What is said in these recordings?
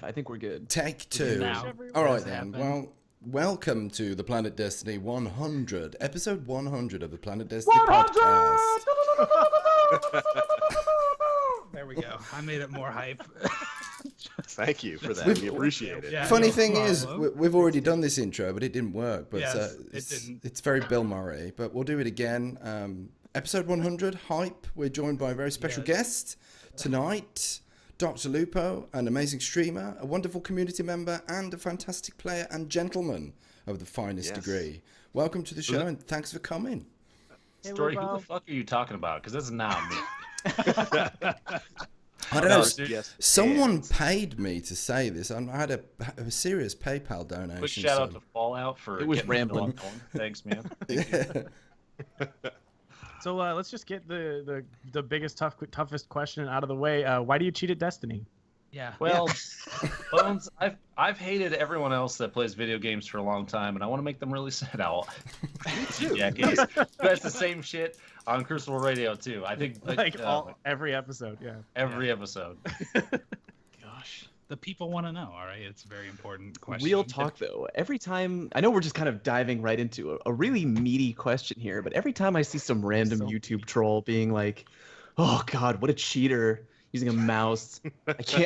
live. I think we're good. Take two. Now. All right What's then. happened? Well, welcome to the Planet Destiny 100, episode 100 of the Planet Destiny podcast. There we go. I made it more hype. Thank you for that. We appreciate it. Yeah, Funny no thing is, problem. we've already done this intro, but it didn't work. But Yes, it it's, didn't. it's very Bill Murray. But we'll do it again. Episode 100, hype. We're joined by a very special guest tonight. DrLupo, an amazing streamer, a wonderful community member, and a fantastic player and gentleman of the finest degree. Welcome to the show, and thanks for coming. Story, who the fuck are you talking about? Because this is not me. I don't know. Yes. Someone paid me to say this. I had a serious PayPal donation. Quick shout out to Fallout for It was getting me rambling. going. Thanks, man. So let's just get the biggest toughest question out of the way. Why do you cheat at Destiny? Yeah. Well, Bones, I've hated everyone else that plays video games for a long time, and I want to make them really sad out. Yeah, that's the same shit on Crucible Radio too. I think every episode, yeah. every episode. Gosh. The people want to know, all right? It's a very important question. Real talk, though. Every time, I know we're just kind of diving right into a really meaty question here, but every time I see some random YouTube troll being like, "Oh God, what a cheater using a mouse!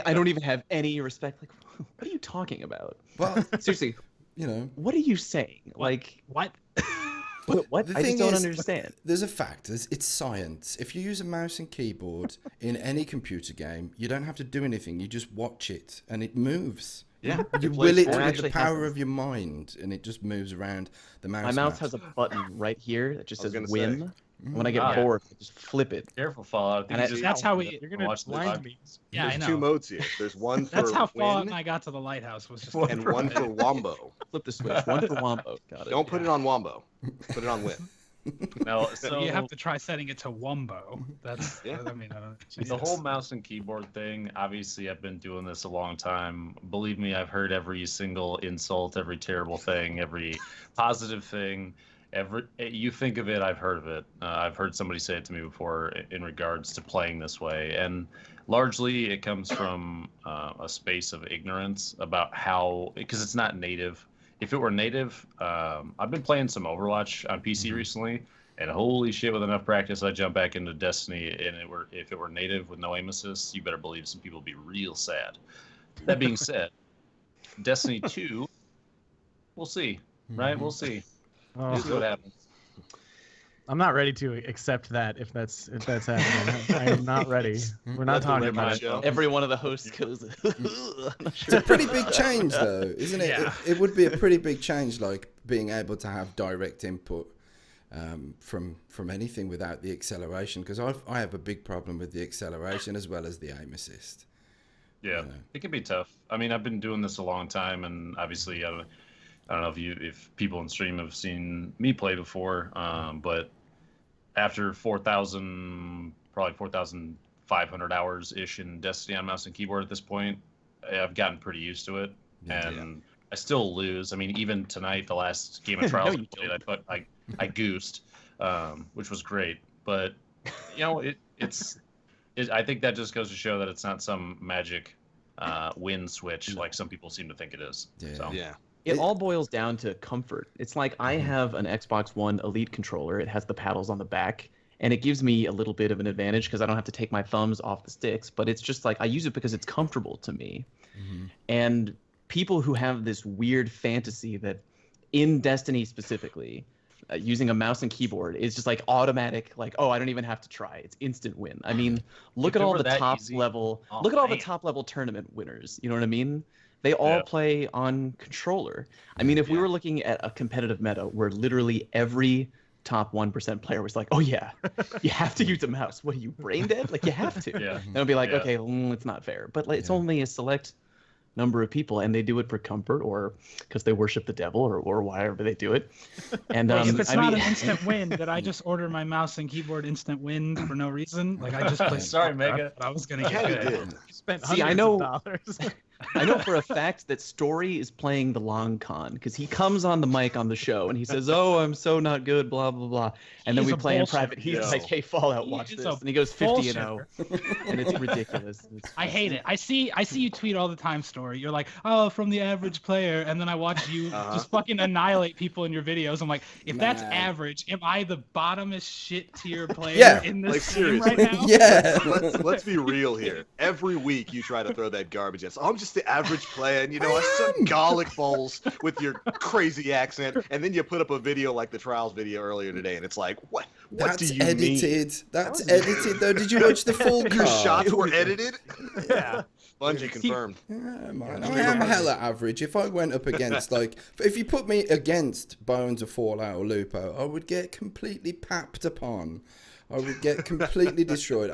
I don't even have any respect." Like, what are you talking about? Well, Seriously, what are you saying? Like, What? what? The I thing just don't is, understand. There's a fact. It's science. If you use a mouse and keyboard in any computer game, you don't have to do anything. You just watch it, and it moves. Yeah, You will it with the actually power happens. of your mind, and it just moves around the mouse. My mouse has a button right here that just I was says gonna "win." say. And when I get Ah. bored, I just flip it. Careful, Fallout. I think And you That's just how we. You're gonna watch the blind live. me. Yeah, I There's know. two modes here. There's one for That's how Fallout win and I got to the lighthouse. Was just and one for wombo. Flip the switch. One for Wombo. Got it. Don't put it on wombo. Put it on win. No, so you have to try setting it to Wombo. That's. Yeah. I mean, I don't. the Jesus. whole mouse and keyboard thing, obviously I've been doing this a long time. Believe me, I've heard every single insult, every terrible thing, every positive thing. You think of it, I've heard of it. I've heard somebody say it to me before in regards to playing this way. And largely it comes from a space of ignorance about how, because it's not native. If it were native, I've been playing some Overwatch on PC recently, and holy shit, with enough practice, I jump back into Destiny, and if it were native with no aim assist, you better believe some people would be real sad. That being said, Destiny 2, we'll see, right? We'll see. Oh, We'll see what happens. I'm not ready to accept that if that's happening. I am not ready. We're not That's talking a about it. show. Every one of the hosts goes. I'm not It's sure. a pretty big change, though, isn't it? Yeah. It would be a pretty big change, like being able to have direct input from anything without the acceleration. Because I have a big problem with the acceleration as well as the aim assist. Yeah, it can be tough. I mean, I've been doing this a long time, and obviously, I don't know if people in stream have seen me play before, but after 4,500 hours ish in Destiny on mouse and keyboard at this point, I've gotten pretty used to it, and I still lose. I mean, even tonight, the last game of Trials I played, I goosed, which was great, but I think that just goes to show that it's not some magic win switch like some people seem to think it is. Yeah. So. Yeah. It all boils down to comfort. It's like I have an Xbox One Elite controller. It has the paddles on the back, and it gives me a little bit of an advantage because I don't have to take my thumbs off the sticks. But it's just like I use it because it's comfortable to me. And people who have this weird fantasy that in Destiny specifically, using a mouse and keyboard is just like automatic, like, oh, I don't even have to try. It's instant win. I mean, look If at it all were the that top easy- level. Oh, Look at all the man. top level tournament winners. You know what I mean? They all Yeah. play on controller. I mean, if we were looking at a competitive meta where literally every top 1% player was like, oh yeah, you have to use a mouse. What are you, brain dead? Like, you have to. Yeah. Then it'd be like, Yeah. okay, it's not fair. But like, it's only a select number of people, and they do it for comfort or because they worship the devil or whatever they do it. And If it's I not mean, an instant win, did I just order my mouse and keyboard instant win for no reason? Like I just played. Sorry, Mega. I was gonna I get kinda good. did. You spent See, I hundreds know- of dollars. I know for a fact that Story is playing the long con because he comes on the mic on the show and he says, "Oh, I'm so not good, blah blah blah," and then He's we a play in bullshitter. private. He's Yo. like, "Hey, Fallout, He watch is this," a and he goes 50-0, bullshitter. and it's ridiculous. I hate it. I see you tweet all the time, Story. You're like, oh, from the average player, and then I watch you just fucking annihilate people in your videos. I'm like, if that's Man. average, am I the bottomest shit tier player Yeah. in this Like, game seriously. right now? Yeah. Let's be real here. Every week you try to throw that garbage at us. I'm just the average player, and I suck garlic bowls with your crazy accent, and then you put up a video like the trials video earlier today, and it's like, what That's do you mean? edited. That's edited, though. Did you watch the full Your card? shots were edited? Yeah. Bungie confirmed. Yeah, man. I am hella average. If I went up against, like, if you put me against Bones or Fallout or Lupo, I would get completely papped upon. I would get completely destroyed.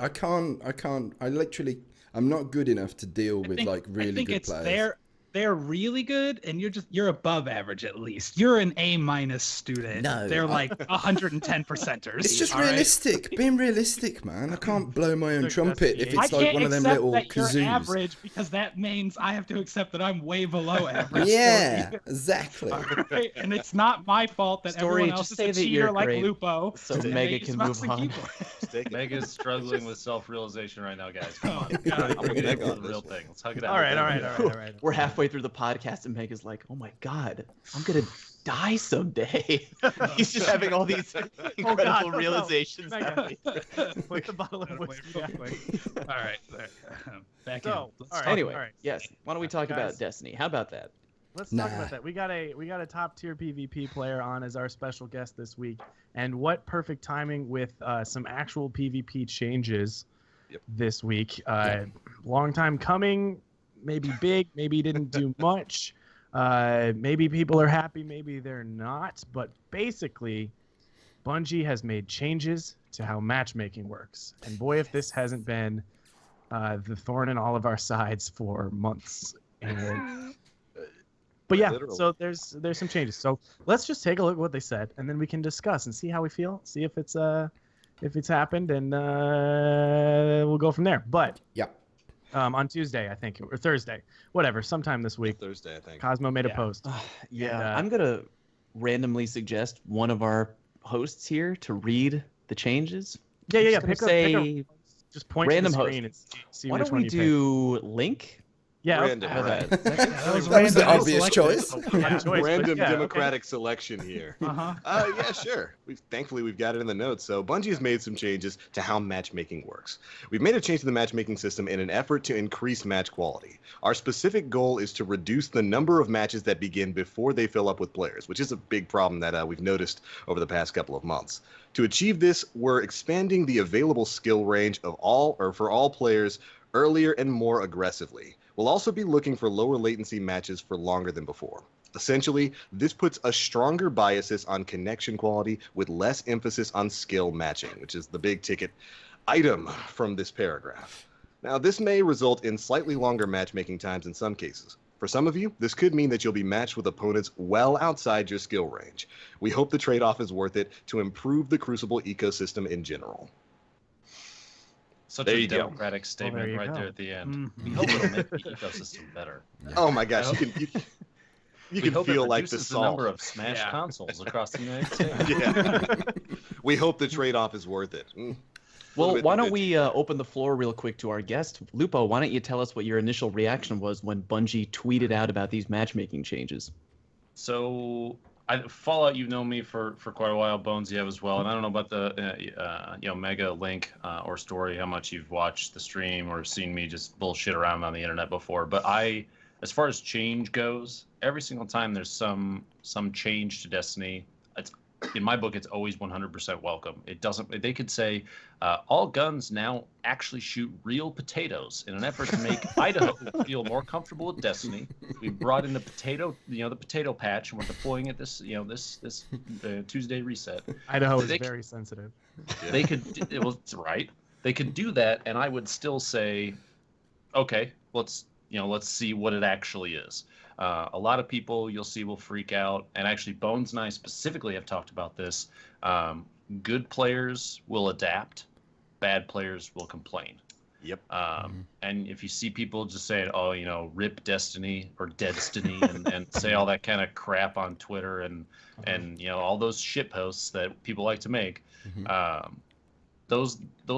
I'm not good enough to deal with, like, really good players. They're really good, and you're above average at least. You're an A- student. No, They're like 110 percenters. It's just all right? realistic. Being realistic, man. I can't blow my own trumpet if I it's like can't one of them accept little that you're kazoos. average because that means I have to accept that I'm way below average. Yeah, Story. exactly. All right? And it's not my fault that Story, everyone else just is say a that you're cheater like great, Lupo. so and Mega they can use mouse move and on. keyboard. Mega's struggling with self-realization right now, guys. Come on. God. I'm gonna get Meg into on the real this thing. Let's hug it out. All right. We're halfway through the podcast, and Meg is like, "Oh my god, I'm gonna die someday." He's just having all these incredible no. realizations. Mega. With the bottle of whiskey. All right. Back in. So, Let's all talk right. Anyway, yes. Why don't we talk Guys. about Destiny? How about that? Let's talk Nah. about that. We got a top tier PvP player on as our special guest this week, and what perfect timing with some actual PvP changes this week. Long time coming, maybe big, maybe didn't do much. Maybe people are happy, maybe they're not. But basically, Bungie has made changes to how matchmaking works, and boy, if this hasn't been the thorn in all of our sides for months. And but yeah, Literally. so there's some changes. So let's just take a look at what they said, and then we can discuss and see how we feel, see if it's happened, and we'll go from there. But Yeah. on Tuesday, I think, or Thursday, whatever, sometime this week, Thursday, I think. Cosmo made a Yeah. post. Yeah, And, I'm gonna randomly suggest one of our hosts here to read the changes. Yeah. just gonna Pick up, just point random to the screen host. and see Why which don't one we you pick. do Link? Yeah, Random, How right? about that? That was That was the random obvious selection. choice. Yeah, choice, but Random yeah, okay. democratic selection here. Uh-huh. Yeah, sure. Thankfully, we've got it in the notes. So Bungie has made some changes to how matchmaking works. We've made a change to the matchmaking system in an effort to increase match quality. Our specific goal is to reduce the number of matches that begin before they fill up with players, which is a big problem that we've noticed over the past couple of months. To achieve this, we're expanding the available skill range of for all players earlier and more aggressively. We'll also be looking for lower latency matches for longer than before. Essentially, this puts a stronger biases on connection quality with less emphasis on skill matching, which is the big ticket item from this paragraph. Now, this may result in slightly longer matchmaking times in some cases. For some of you, this could mean that you'll be matched with opponents well outside your skill range. We hope the trade-off is worth it to improve the Crucible ecosystem in general. Such There a you go. democratic statement you right go. there at the end. Mhm. We hope it'll make the ecosystem better. Oh my gosh, you We can hope feel it like the reduces the salt. number of Smash Yeah. consoles across the United States. Yeah. We hope the trade-off is worth it. Well, bit why don't bitchy. we open the floor real quick to our guest, Lupo? Why don't you tell us what your initial reaction was when Bungie tweeted out about these matchmaking changes? So, Fallout, you've known me for quite a while. Bones, you have as well. And I don't know about the Mega Link or Story, how much you've watched the stream or seen me just bullshit around on the internet before. But as far as change goes, every single time there's some change to Destiny, in my book, it's always 100% welcome. It doesn't. They could say all guns now actually shoot real potatoes in an effort to make Idaho feel more comfortable with Destiny. We brought in the potato patch, and we're deploying it this Tuesday reset. Idaho is They- very sensitive. They could. It was right. They could do that, and I would still say, okay, let's see what it actually is. A lot of people you'll see will freak out, and actually Bones and I specifically have talked about this. Good players will adapt, bad players will complain. Yep. And if you see people just saying, "Oh, you know, rip Destiny or Deadstiny," and say all that kind of crap on Twitter and you know all those shit posts that people like to make, those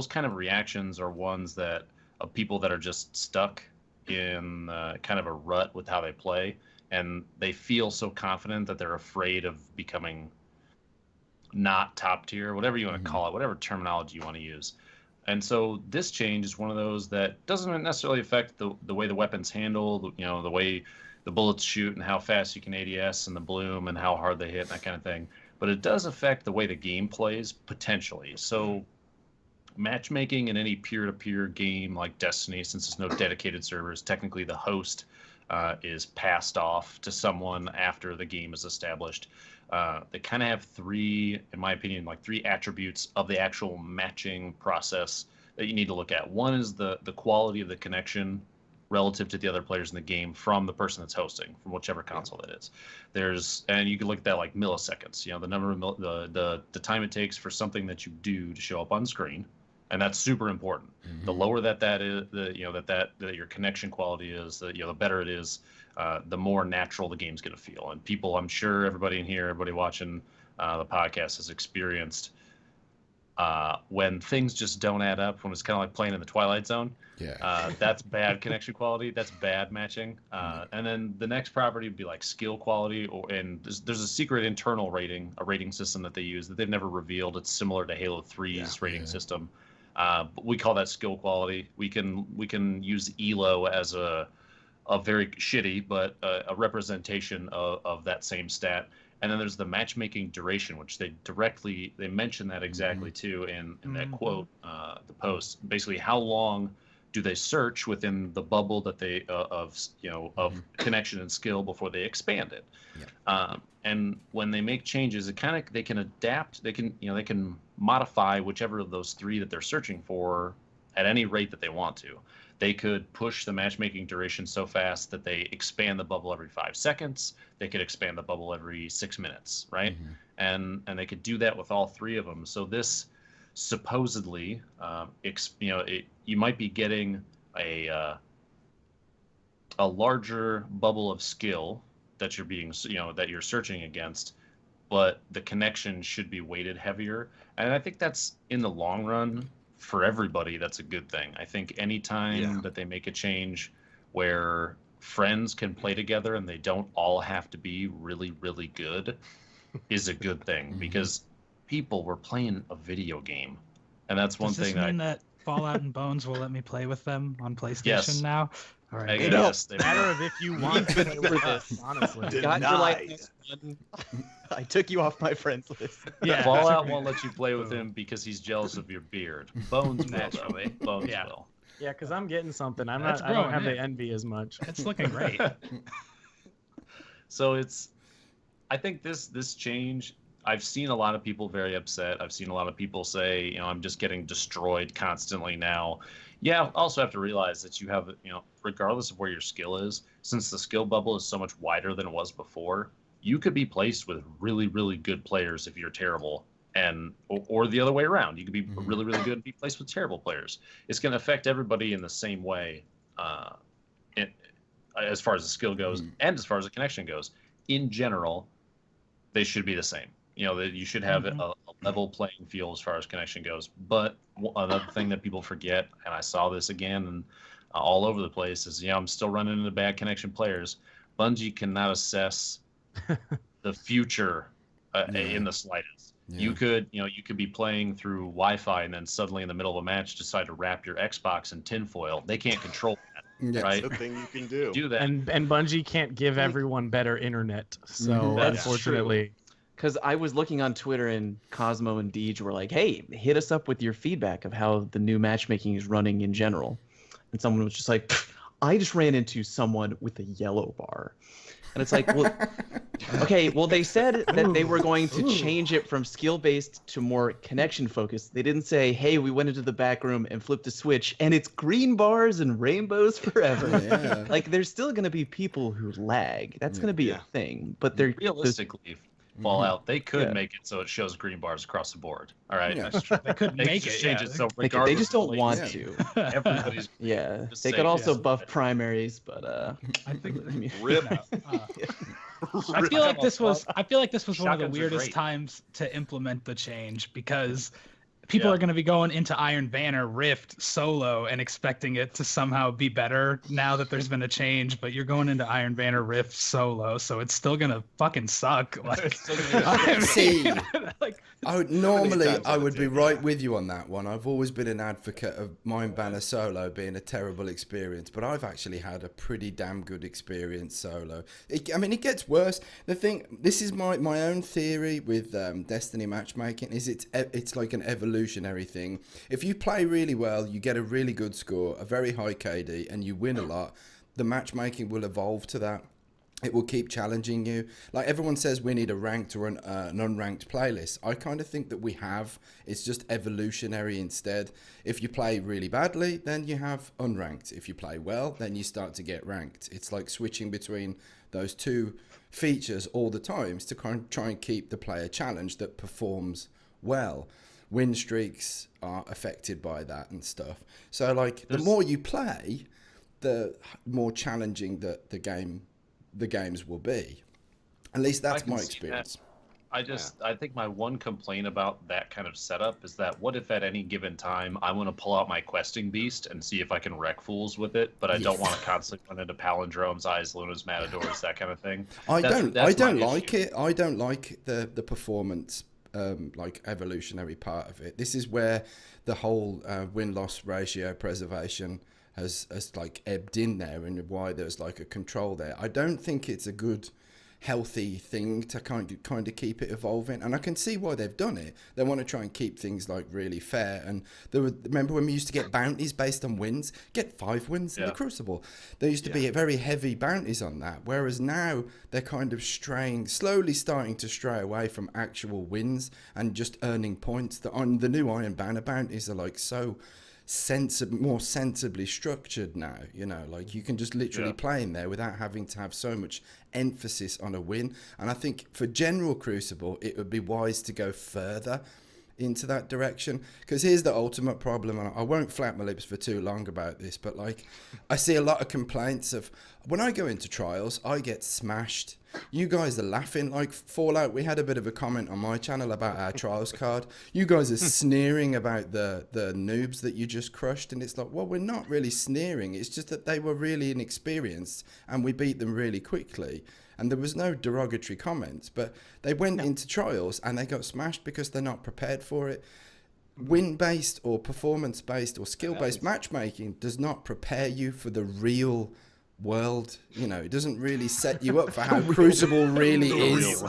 kind of reactions are ones that of people that are just stuck in kind of a rut with how they play, and they feel so confident that they're afraid of becoming not top tier, whatever you want to call it, whatever terminology you want to use. And so this change is one of those that doesn't necessarily affect the way the weapons handle, you know, the way the bullets shoot and how fast you can ADS and the bloom and how hard they hit and that kind of thing. But it does affect the way the game plays potentially. So matchmaking in any peer-to-peer game like Destiny, since there's no dedicated servers, technically the host is passed off to someone after the game is established. They kind of have three, in my opinion, like three attributes of the actual matching process that you need to look at. One is the quality of the connection relative to the other players in the game from the person that's hosting, from whichever console that is. And you can look at that like milliseconds, you know, the number of the time it takes for something that you do to show up on screen. And that's super important. The lower that is, that your connection quality is, the better it is, the more natural the game's going to feel. And people, I'm sure everybody in here, everybody watching the podcast has experienced when things just don't add up, when it's kind of like playing in the Twilight Zone. Yeah. That's bad connection quality. That's bad matching. And then the next property would be like skill quality, and there's a secret internal rating, a rating system that they use that they've never revealed. It's similar to Halo 3's rating system. But we call that skill quality. We can use ELO as a very shitty, but a representation of that same stat. And then there's the matchmaking duration, which they mention that exactly too in that quote, the post. Basically, how long do they search within the bubble that they of connection and skill before they expand it? And when they make changes, they can adapt. They can modify whichever of those three that they're searching for at any rate that they want to. They could push the matchmaking duration so fast that they expand the bubble every 5 seconds. They could expand the bubble every 6 minutes, right? And they could do that with all three of them. So this supposedly, you might be getting a larger bubble of skill that you're searching against, but the connection should be weighted heavier. And I think that's, in the long run, for everybody, that's a good thing. I think anytime that they make a change where friends can play together and they don't all have to be really, really good is a good thing, because people were playing a video game. And that's one thing. Does this mean that Fallout and Bones will let me play with them on PlayStation now? All right. Yes, it's a matter of if you want to play with us, honestly. I took you off my friends list. Yeah, Fallout won't let you play with him because he's jealous of your beard. Bones will, though. Bones will. Yeah, because I'm getting something. I don't have the envy as much. It's looking great. So I think this change, I've seen a lot of people very upset. I've seen a lot of people say, I'm just getting destroyed constantly now. Yeah, also have to realize that you have, regardless of where your skill is, since the skill bubble is so much wider than it was before, you could be placed with really, really good players if you're terrible, or the other way around. You could be really, really good and be placed with terrible players. It's going to affect everybody in the same way, as far as the skill goes and as far as the connection goes. In general, they should be the same. That you should have a level playing field as far as connection goes. But another thing that people forget, and I saw this again and all over the place, is I'm still running into bad connection players. Bungie cannot assess the future in the slightest. You could be playing through Wi-Fi and then suddenly in the middle of a match decide to wrap your Xbox in tinfoil. They can't control that, right? That's the thing you can do. that. And Bungie can't give everyone better internet. So unfortunately. Because I was looking on Twitter and Cosmo and Deej were like, hey, hit us up with your feedback of how the new matchmaking is running in general. And someone was just like, I just ran into someone with a yellow bar. And it's like, well, okay, well, they said that they were going to change it from skill-based to more connection-focused. They didn't say, hey, we went into the back room and flipped a switch, and it's green bars and rainbows forever. Yeah. Like, there's still going to be people who lag. That's going to be a thing. But they're realistically, Fallout, they could Yeah. make it so it shows green bars across the board. All right, Yeah. They could they make could it. just change Yeah. it so They regardless, just don't of want latency, to. everybody's Yeah, Just they say could also yes. buff primaries, but I think. I mean, Rip. I feel like this was. I feel like this was one of the Shotguns are weirdest great. times to implement the change because people Yeah. are going to be going into Iron Banner Rift solo and expecting it to somehow be better now that there's been a change. But you're going into Iron Banner Rift solo, so it's still gonna fucking suck. Like, It's still gonna be I mean, See. like, Normally, times I out of would be 10, right with you on that one. I've always been an advocate of Mind Banner solo being a terrible experience, but I've actually had a pretty damn good experience solo. I mean, it gets worse. This is my own theory with Destiny matchmaking, is it's like an evolutionary thing. If you play really well, you get a really good score, a very high KD, and you win a lot, the matchmaking will evolve to that. It will keep challenging you. Like everyone says, we need a ranked or an unranked playlist. I kind of think that we have. It's just evolutionary instead. If you play really badly, then you have unranked. If you play well, then you start to get ranked. It's like switching between those two features all the time to try and keep the player challenged that performs well. Win streaks are affected by that and stuff. So like the more you play, the more challenging the games will be. At least that's my experience. I think my one complaint about that kind of setup is that what if at any given time I want to pull out my questing beast and see if I can wreck fools with it, but I don't want to constantly run into palindromes, eyes, lunas, matadors, that kind of thing. I don't my like issue. it. I don't like the performance like evolutionary part of it. This is where the whole win-loss ratio preservation has like ebbed in there, and why there's like a control there. I don't think it's a good healthy thing to kind of keep it evolving, and I can see why they've done it. They want to try and keep things like really fair. And remember when we used to get bounties based on wins, get 5 wins in the Crucible. There used to be very heavy bounties on that, whereas now they're kind of slowly starting to stray away from actual wins and just earning points. On the new Iron Banner bounties are like so more sensibly structured now, you know, like you can just literally play in there without having to have so much emphasis on a win. And I think for general Crucible it would be wise to go further into that direction, because here's the ultimate problem, and I won't flap my lips for too long about this, but like I see a lot of complaints of when I go into trials I get smashed. You guys are laughing. Like Fallout, we had a bit of a comment on my channel about our trials card. You guys are sneering about the noobs that you just crushed, and it's like, well, we're not really sneering, it's just that they were really inexperienced and we beat them really quickly. And there was no derogatory comments, but they went into trials and they got smashed because they're not prepared for it. Win-based or performance-based or skill-based matchmaking does not prepare you for the real world. You know, it doesn't really set you up for how Crucible really is.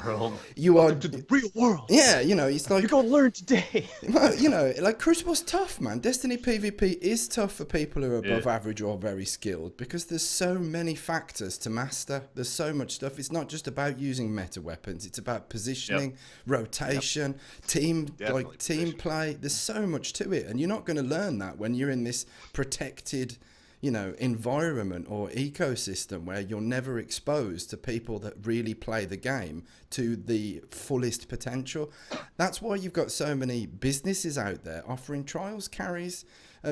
You are to the real world. Yeah, you know, it's like You're gonna learn today. well, you know, like Crucible's tough, man. Destiny PvP is tough for people who are above average or very skilled, because there's so many factors to master. There's so much stuff. It's not just about using meta weapons. It's about positioning, rotation, team play. There's so much to it, and you're not going to learn that when you're in this protected, you know, environment or ecosystem where you're never exposed to people that really play the game to the fullest potential. That's why you've got so many businesses out there offering trials carries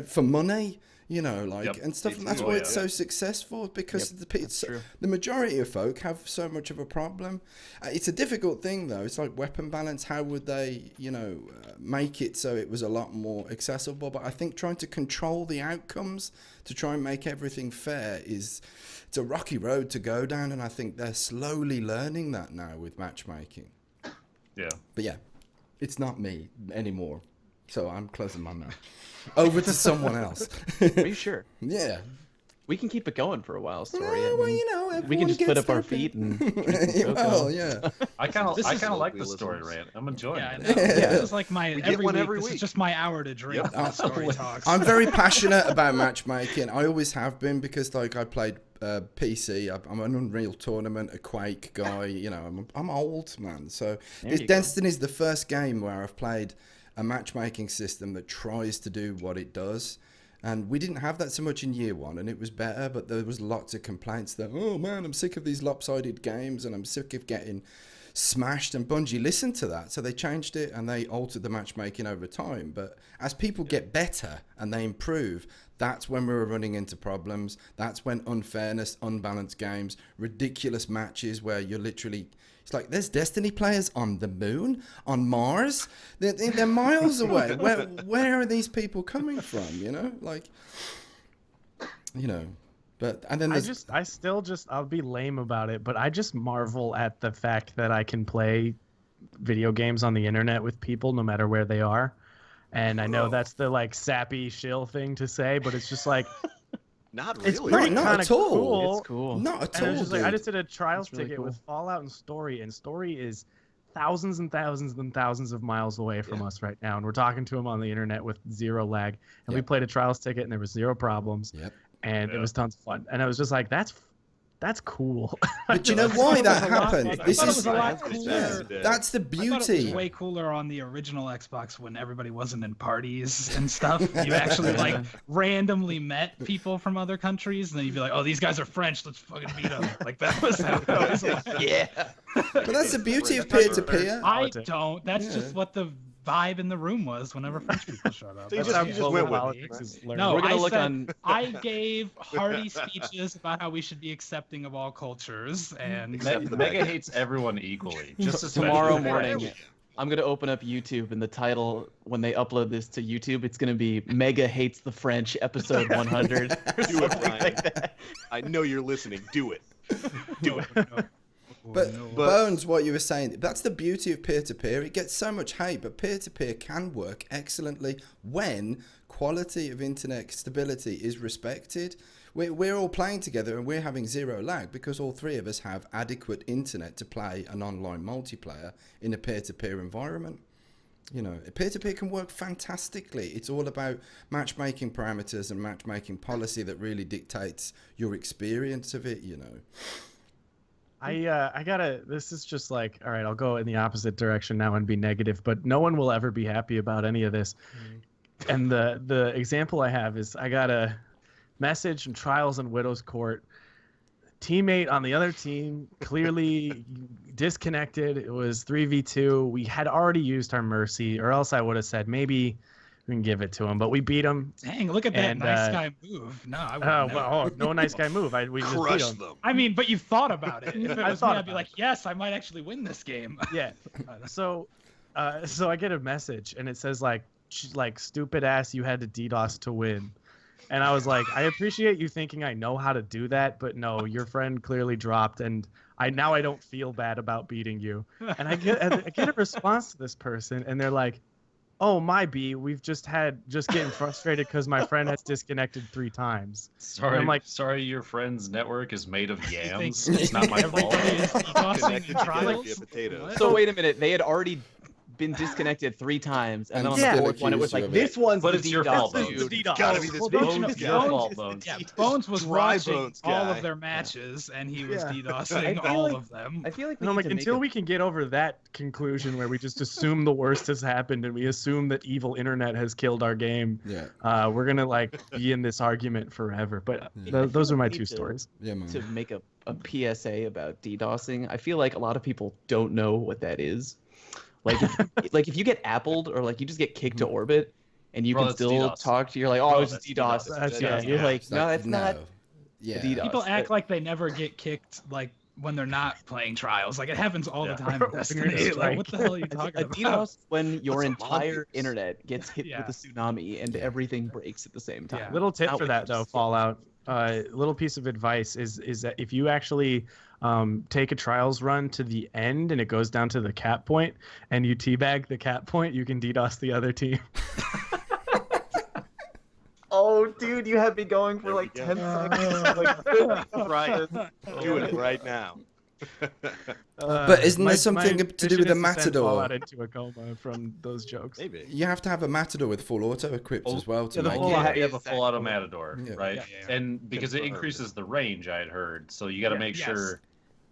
for money, you know, like and stuff. And that's why it's so successful, because the majority of folk have so much of a problem. It's a difficult thing though. It's like weapon balance. How would they, you know, make it so it was a lot more accessible? But I think trying to control the outcomes to try and make everything fair it's a rocky road to go down, and I think they're slowly learning that now with matchmaking. But yeah, it's not me anymore, so I'm closing my mouth. Over to someone else. Are you sure? Yeah. We can keep it going for a while, Story. Well, you know, we can just put up our feet and I kind of like the story rant. I'm enjoying it. This is like my every week. This is just my hour to drink. Story talks. I'm very passionate about matchmaking. I always have been, because like I played PC. I'm an Unreal Tournament, a Quake guy. You know, I'm old, man. So this Destiny's the first game where I've played a matchmaking system that tries to do what it does. And we didn't have that so much in year one, and it was better, but there was lots of complaints that, oh man, I'm sick of these lopsided games, and I'm sick of getting smashed, and Bungie listened to that, so they changed it and they altered the matchmaking over time. But as people get better and they improve, that's when we were running into problems. That's when unfairness, unbalanced games, ridiculous matches where you're literally... It's like, there's Destiny players on the moon, on Mars. They're miles away. Where are these people coming from, you know? Like, you know... But and then I'll be lame about it, but I just marvel at the fact that I can play video games on the internet with people no matter where they are. And I know that's the like sappy shill thing to say, but it's just like Not really. it's pretty not kind of at all. cool. It's cool. Not at And all, it's just like, I dude. just did a trials really ticket cool. with Fallout and Story is thousands and thousands and thousands of miles away from us right now, and we're talking to him on the internet with zero lag. And we Yep. played a trials ticket, and there was zero problems. Yep. And it was tons of fun. And I was just like, that's cool. But you know why that happened? I This thought it is was a lot Yeah. cooler. that's the I thought it beauty. was way cooler on the original Xbox when everybody wasn't in parties and stuff. You actually like randomly met people from other countries, and then you'd be like, "Oh, these guys are French. Let's fucking beat them." Like that was how it was. Yeah. But that's the beauty of peer-to-peer. I Politics. don't. That's Yeah. just what the vibe in the room was whenever French people showed up. So you That's just- how you just global went with it, politics right? is. Learn. No, We're gonna I look said, on. I gave hearty speeches about how we should be accepting of all cultures, and Mega hates everyone equally. Just especially Tomorrow the morning, French. I'm gonna open up YouTube, and the title when they upload this to YouTube, it's gonna be "Mega Hates the French" episode 100. or Do it, something Ryan. like that. I know you're listening. Do it. Do it. But no. Bones, what you were saying, that's the beauty of peer-to-peer. It gets so much hate, but peer-to-peer can work excellently when quality of internet stability is respected. We're all playing together and we're having zero lag because all three of us have adequate internet to play an online multiplayer in a peer-to-peer environment. You know, peer-to-peer can work fantastically. It's all about matchmaking parameters and matchmaking policy that really dictates your experience of it, you know. I gotta, this is just like, all right, I'll go in the opposite direction now and be negative, but no one will ever be happy about any of this. And the example I have is I got a message from Trials and Widow's Court. Teammate on the other team clearly disconnected. It was 3v2. We had already used our mercy, or else I would have said maybe we can give it to him, but we beat him. Dang, look at that And, nice guy move. No, I Oh, wouldn't. well, no nice guy move. We just beat Crush him. them. I mean, but you thought about it. If it I was me, thought I'd be about like, yes, I might actually win this game. Yeah. So I get a message and it says like stupid ass, you had to DDoS to win. And I was like, I appreciate you thinking I know how to do that, but no, your friend clearly dropped, and I don't feel bad about beating you. And I get a response to this person, and they're like, "Oh, my B, we've just getting frustrated because my friend has disconnected 3 times." Sorry, I'm like- sorry, your friend's network is made of yams. Think- It's not my fault. Everybody is DDoSing Connected in together trials. via potatoes. What? So wait a minute, they had already been disconnected 3 times, and then on Yeah. the 4th one, it was Accused like, you of it. "This one's But the it's your DDoS fault, dude." Bones. DDoS. Gotta be this Well, Bones Bones- Your guy. fault, Bones. Yeah, Bones was Dry watching Bones all guy. of their matches, and he was Yeah. DDoSing I feel all like- of them. I feel like we And I'm need like, to make until a- we can get over that conclusion where we just assume the worst has happened and we assume that evil internet has killed our game, Yeah. we're gonna like be in this argument forever. But I those feel are my like we 2 need to- stories. Yeah, man. to make a PSA about DDoSing. I feel like a lot of people don't know what that is. Like, if you get appled or like you just get kicked to orbit and you Bro, can that's still DDoS. talk to, you're like, oh, Bro, it was just that's DDoS. DDoS. That's- Yeah, yeah, you're yeah. like, no, it's not Yeah. DDoS. People act like they never get kicked, like when they're not playing trials. Like it happens all the Yeah. time in When you're Destiny. just Like, what the hell are you a talking about? DDoS when your That's entire obvious. internet gets hit Yeah. with a tsunami and everything breaks at the same time. Yeah. Little tip Not for what that you though, just- Fallout. Little piece of advice is that if you actually take a trials run to the end and it goes down to the cap point and you teabag the cap point, you can DDoS the other team. Oh, dude, you had me going for There we like go. 10 seconds. Like, Ryan. Do it right now. But isn't there something to do with the mission is to send Matador? Fallout into a coma from those jokes. Maybe. You have to have a Matador with full auto equipped as well to yeah, the make full it. auto- You have a Exactly. full auto Matador, Yeah. right? Yeah, yeah. And because it Confirmed. increases the range, I had heard. So you got to make yes. sure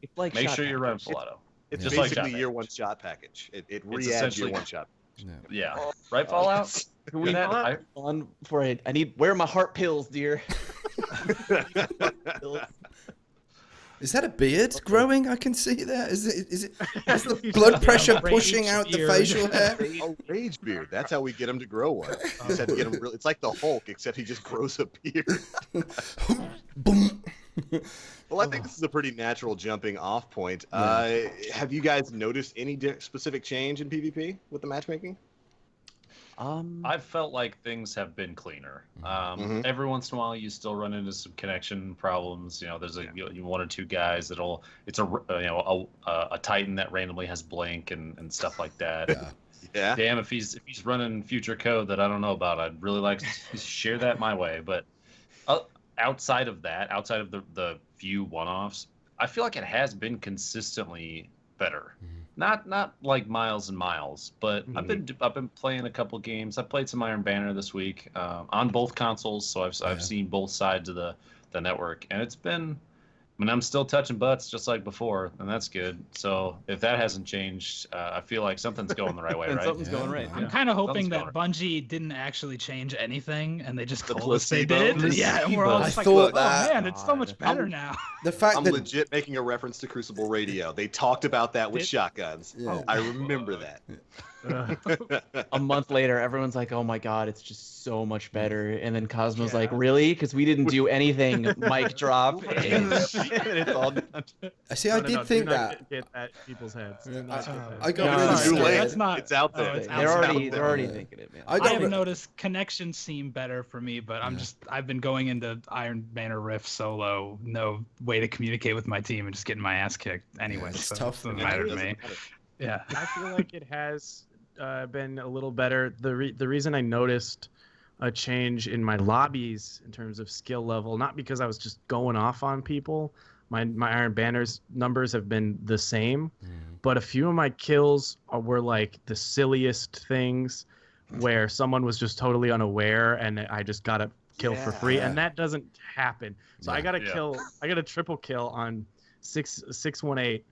It's like make shot sure you're running package. full auto. It's Just like basically shot your package. one shot package. It re-adds essentially- your one shot. Yeah. Yeah, right, Fallout. Can we That- not I- on for it? I need where are my heart pills, dear? Is that a beard growing? I can see that. Is the blood pressure pushing out the facial hair? A rage beard. That's how we get him to grow one. Just have to get him it's like the Hulk, except he just grows a beard. Boom. Well, I think this is a pretty natural jumping off point. Have you guys noticed any specific change in PvP with the matchmaking? I've felt like things have been cleaner. Every once in a while, you still run into some connection problems. You know, there's one or two guys it's a Titan that randomly has blink and stuff like that. Yeah. Damn, if he's running future code that I don't know about, I'd really like to share that my way. But outside of the few one-offs, I feel like it has been consistently better. Not like miles and miles, but I've been playing a couple games. I played some Iron Banner this week on both consoles, so I've seen both sides of the network, and it's been. I mean, I'm still touching butts just like before, and that's good. So if that hasn't changed, I feel like something's going the right way, right? Something's going right. I'm kind of hoping that Bungie didn't actually change anything, and they just told us they placebo. did. Yeah, and we're all just like, thought oh that. man, it's so much better now. The fact I'm that legit making a reference to Crucible Radio. They talked about that with shotguns. Yeah. I remember that. A month later, everyone's like, "Oh my god, it's just so much better." And then Cosmo's like, "Really? Because we didn't do anything." Mic drop. And it's all done. see, I did think do not that. get that in people's heads. I got No, really no, Too no, late. that's not- It's out there. oh, it's They're out already there. thinking it, man. I I got have re- noticed connections seem better for me, but I've been going into Iron Banner Rift solo, no way to communicate with my team and just getting my ass kicked anyway. it's So tough. it doesn't Yeah, matter it to me. doesn't matter. Yeah. I feel like it has been a little better. The reason I noticed a change in my lobbies in terms of skill level, not because I was just going off on people. My Iron Banners numbers have been the same, but a few of my kills were like the silliest things where someone was just totally unaware and I just got a kill for free, and that doesn't happen. So I got a kill. I got a triple kill on 618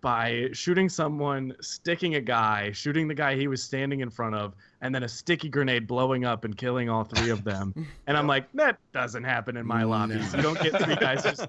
by shooting someone, sticking a guy, shooting the guy he was standing in front of, and then a sticky grenade blowing up and killing all three of them. And I'm like, that doesn't happen in my lobbies. You don't get three guys just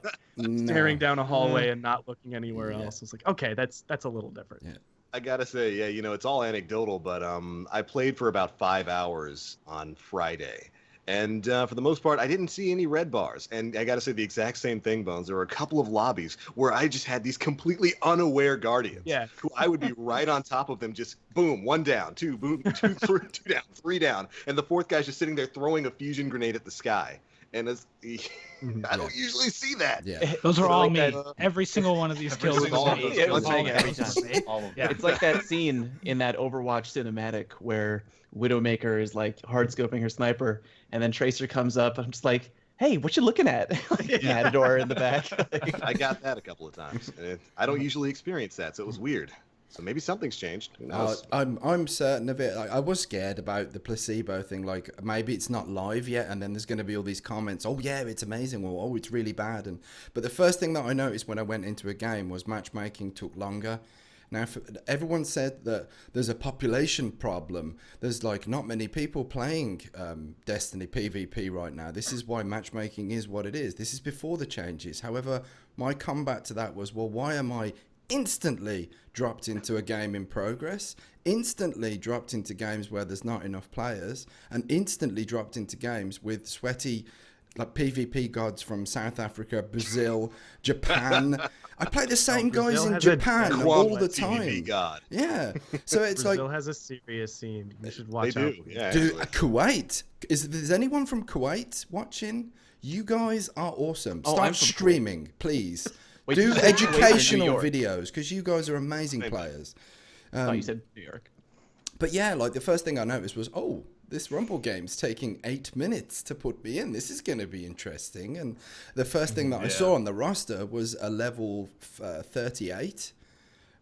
staring down a hallway and not looking anywhere else. It's like, okay, that's a little different. Yeah. I gotta say, it's all anecdotal, but I played for about 5 hours on Friday. And for the most part, I didn't see any red bars. And I got to say the exact same thing, Bones. There were a couple of lobbies where I just had these completely unaware guardians who I would be right on top of them, just boom, one down, two, boom, two down, three down. And the fourth guy's just sitting there throwing a fusion grenade at the sky. And I don't usually see that. Yeah. Those are all like me. Every single one of these kills is single one of me. those Yeah, it was kills. me every time. All of them. Yeah. It's like that scene in that Overwatch cinematic where Widowmaker is like hard scoping her sniper, and then Tracer comes up. I'm just like, "Hey, what you looking at?" Like, Matador in the back. I got that a couple of times. And I don't usually experience that, so it was weird. So maybe something's changed. Who knows? I'm certain of it. I was scared about the placebo thing. Like maybe it's not live yet, and then there's going to be all these comments. Oh yeah, it's amazing. Well, oh, it's really bad. But the first thing that I noticed when I went into a game was matchmaking took longer. Now, everyone said that there's a population problem. There's like not many people playing Destiny PvP right now. This is why matchmaking is what it is. This is before the changes. However, my comeback to that was, well, why am I instantly dropped into a game in progress, instantly dropped into games where there's not enough players, and instantly dropped into games with sweaty like PvP gods from South Africa, Brazil, Japan. I play the same guys Brazil in has Japan a all the PvP time. God. Yeah, so it's Brazil like, has a serious scene. You should They watch do. out. Yeah, dude, actually. Kuwait. Is anyone from Kuwait watching? You guys are awesome. Oh, Start I'm from streaming, please. Wait, Do you said Kuwait or New educational York? videos because you guys are amazing Same. players. Oh, you said New York. But yeah, like the first thing I noticed was, oh, this Rumble game's taking 8 minutes to put me in. This is going to be interesting. And the first thing that I saw on the roster was a level 38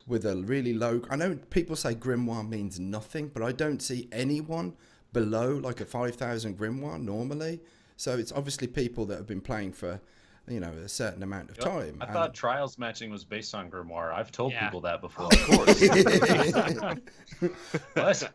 with a really low. I know people say Grimoire means nothing, but I don't see anyone below like a 5,000 Grimoire normally. So it's obviously people that have been playing for, a certain amount of time. I thought trials matching was based on Grimoire. I've told Yeah. people that before. Of course. What?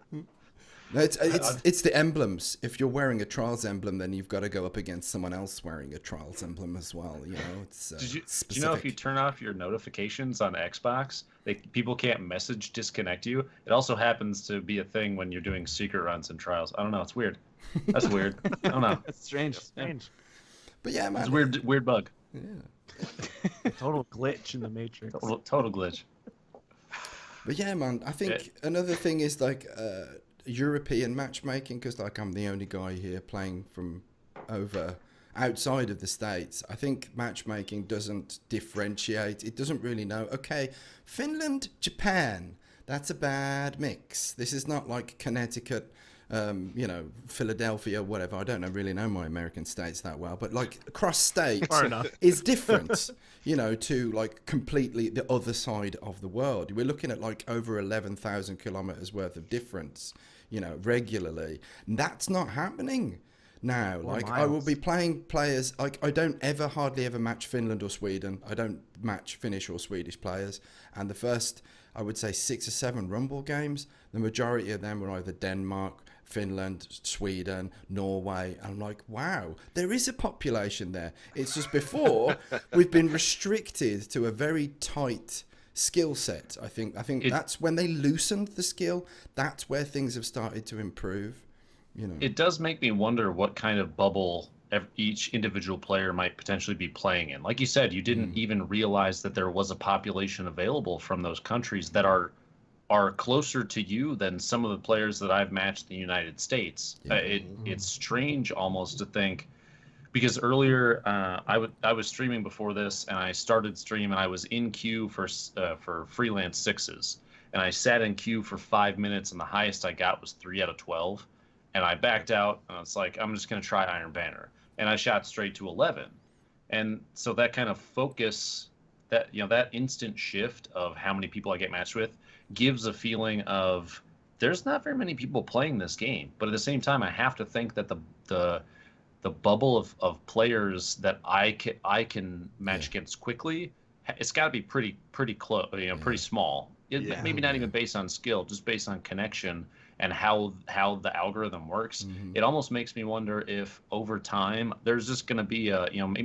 No, it's the emblems. If you're wearing a Trials emblem, then you've got to go up against someone else wearing a Trials emblem as well. You know, it's do you know if you turn off your notifications on Xbox, people can't message disconnect you? It also happens to be a thing when you're doing secret runs and Trials. I don't know. It's weird. That's weird. I don't know. That's strange. Strange. But yeah, man. It's a weird bug. Yeah. Total glitch in the Matrix. Total glitch. But yeah, man. I think another thing is like European matchmaking, because like I'm the only guy here playing from outside of the States. I think matchmaking doesn't differentiate. It doesn't really know. Okay, Finland, Japan. That's a bad mix. This is not like Connecticut, Philadelphia, whatever. I don't really know my American states that well, but like across states is different, to like completely the other side of the world. We're looking at like over 11,000 kilometers worth of difference, regularly. And that's not happening now. Like I will be playing players, like I don't hardly ever match Finland or Sweden. I don't match Finnish or Swedish players. And the first, I would say 6 or 7 Rumble games, the majority of them were either Denmark, Finland, Sweden, Norway. I'm like, wow, there is a population there. It's just before we've been restricted to a very tight skill set. I think that's when they loosened the skill. That's where things have started to improve. It does make me wonder what kind of bubble each individual player might potentially be playing in. Like you said, you didn't even realize that there was a population available from those countries that are closer to you than some of the players that I've matched in the United States. It's strange almost to think, because earlier I was streaming before this, and I started stream and I was in queue for freelance 6s, and I sat in queue for 5 minutes, and the highest I got was 3 out of 12, and I backed out, and it's like, I'm just gonna try Iron Banner, and I shot straight to 11, and so that kind of focus, that instant shift of how many people I get matched with gives a feeling of there's not very many people playing this game, but at the same time I have to think that the bubble of players that I can match against quickly, it's got to be pretty close, pretty small. Maybe not even based on skill, just based on connection and how the algorithm works. It almost makes me wonder if over time there's just going to be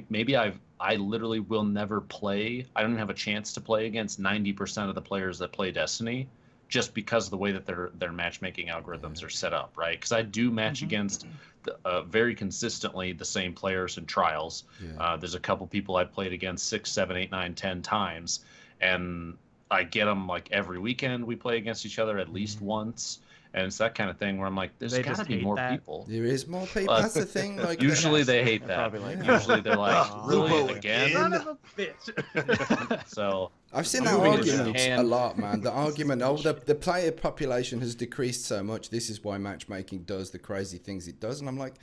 maybe I literally will never play. I don't have a chance to play against 90% of the players that play Destiny, just because of the way that their matchmaking algorithms are set up, right? Because I do match against very consistently the same players in Trials. There's a couple people I played against 6, 7, 8, 9, 10 times, and I get them like every weekend. We play against each other at least once. And it's that kind of thing where I'm like, there's got to be more people. There is more people. That's the thing. Like usually they hate that. Usually they're like, really again? Son of a bitch. So I've seen that argument a lot, man. The argument, the player population has decreased so much. This is why matchmaking does the crazy things it does. And I'm like,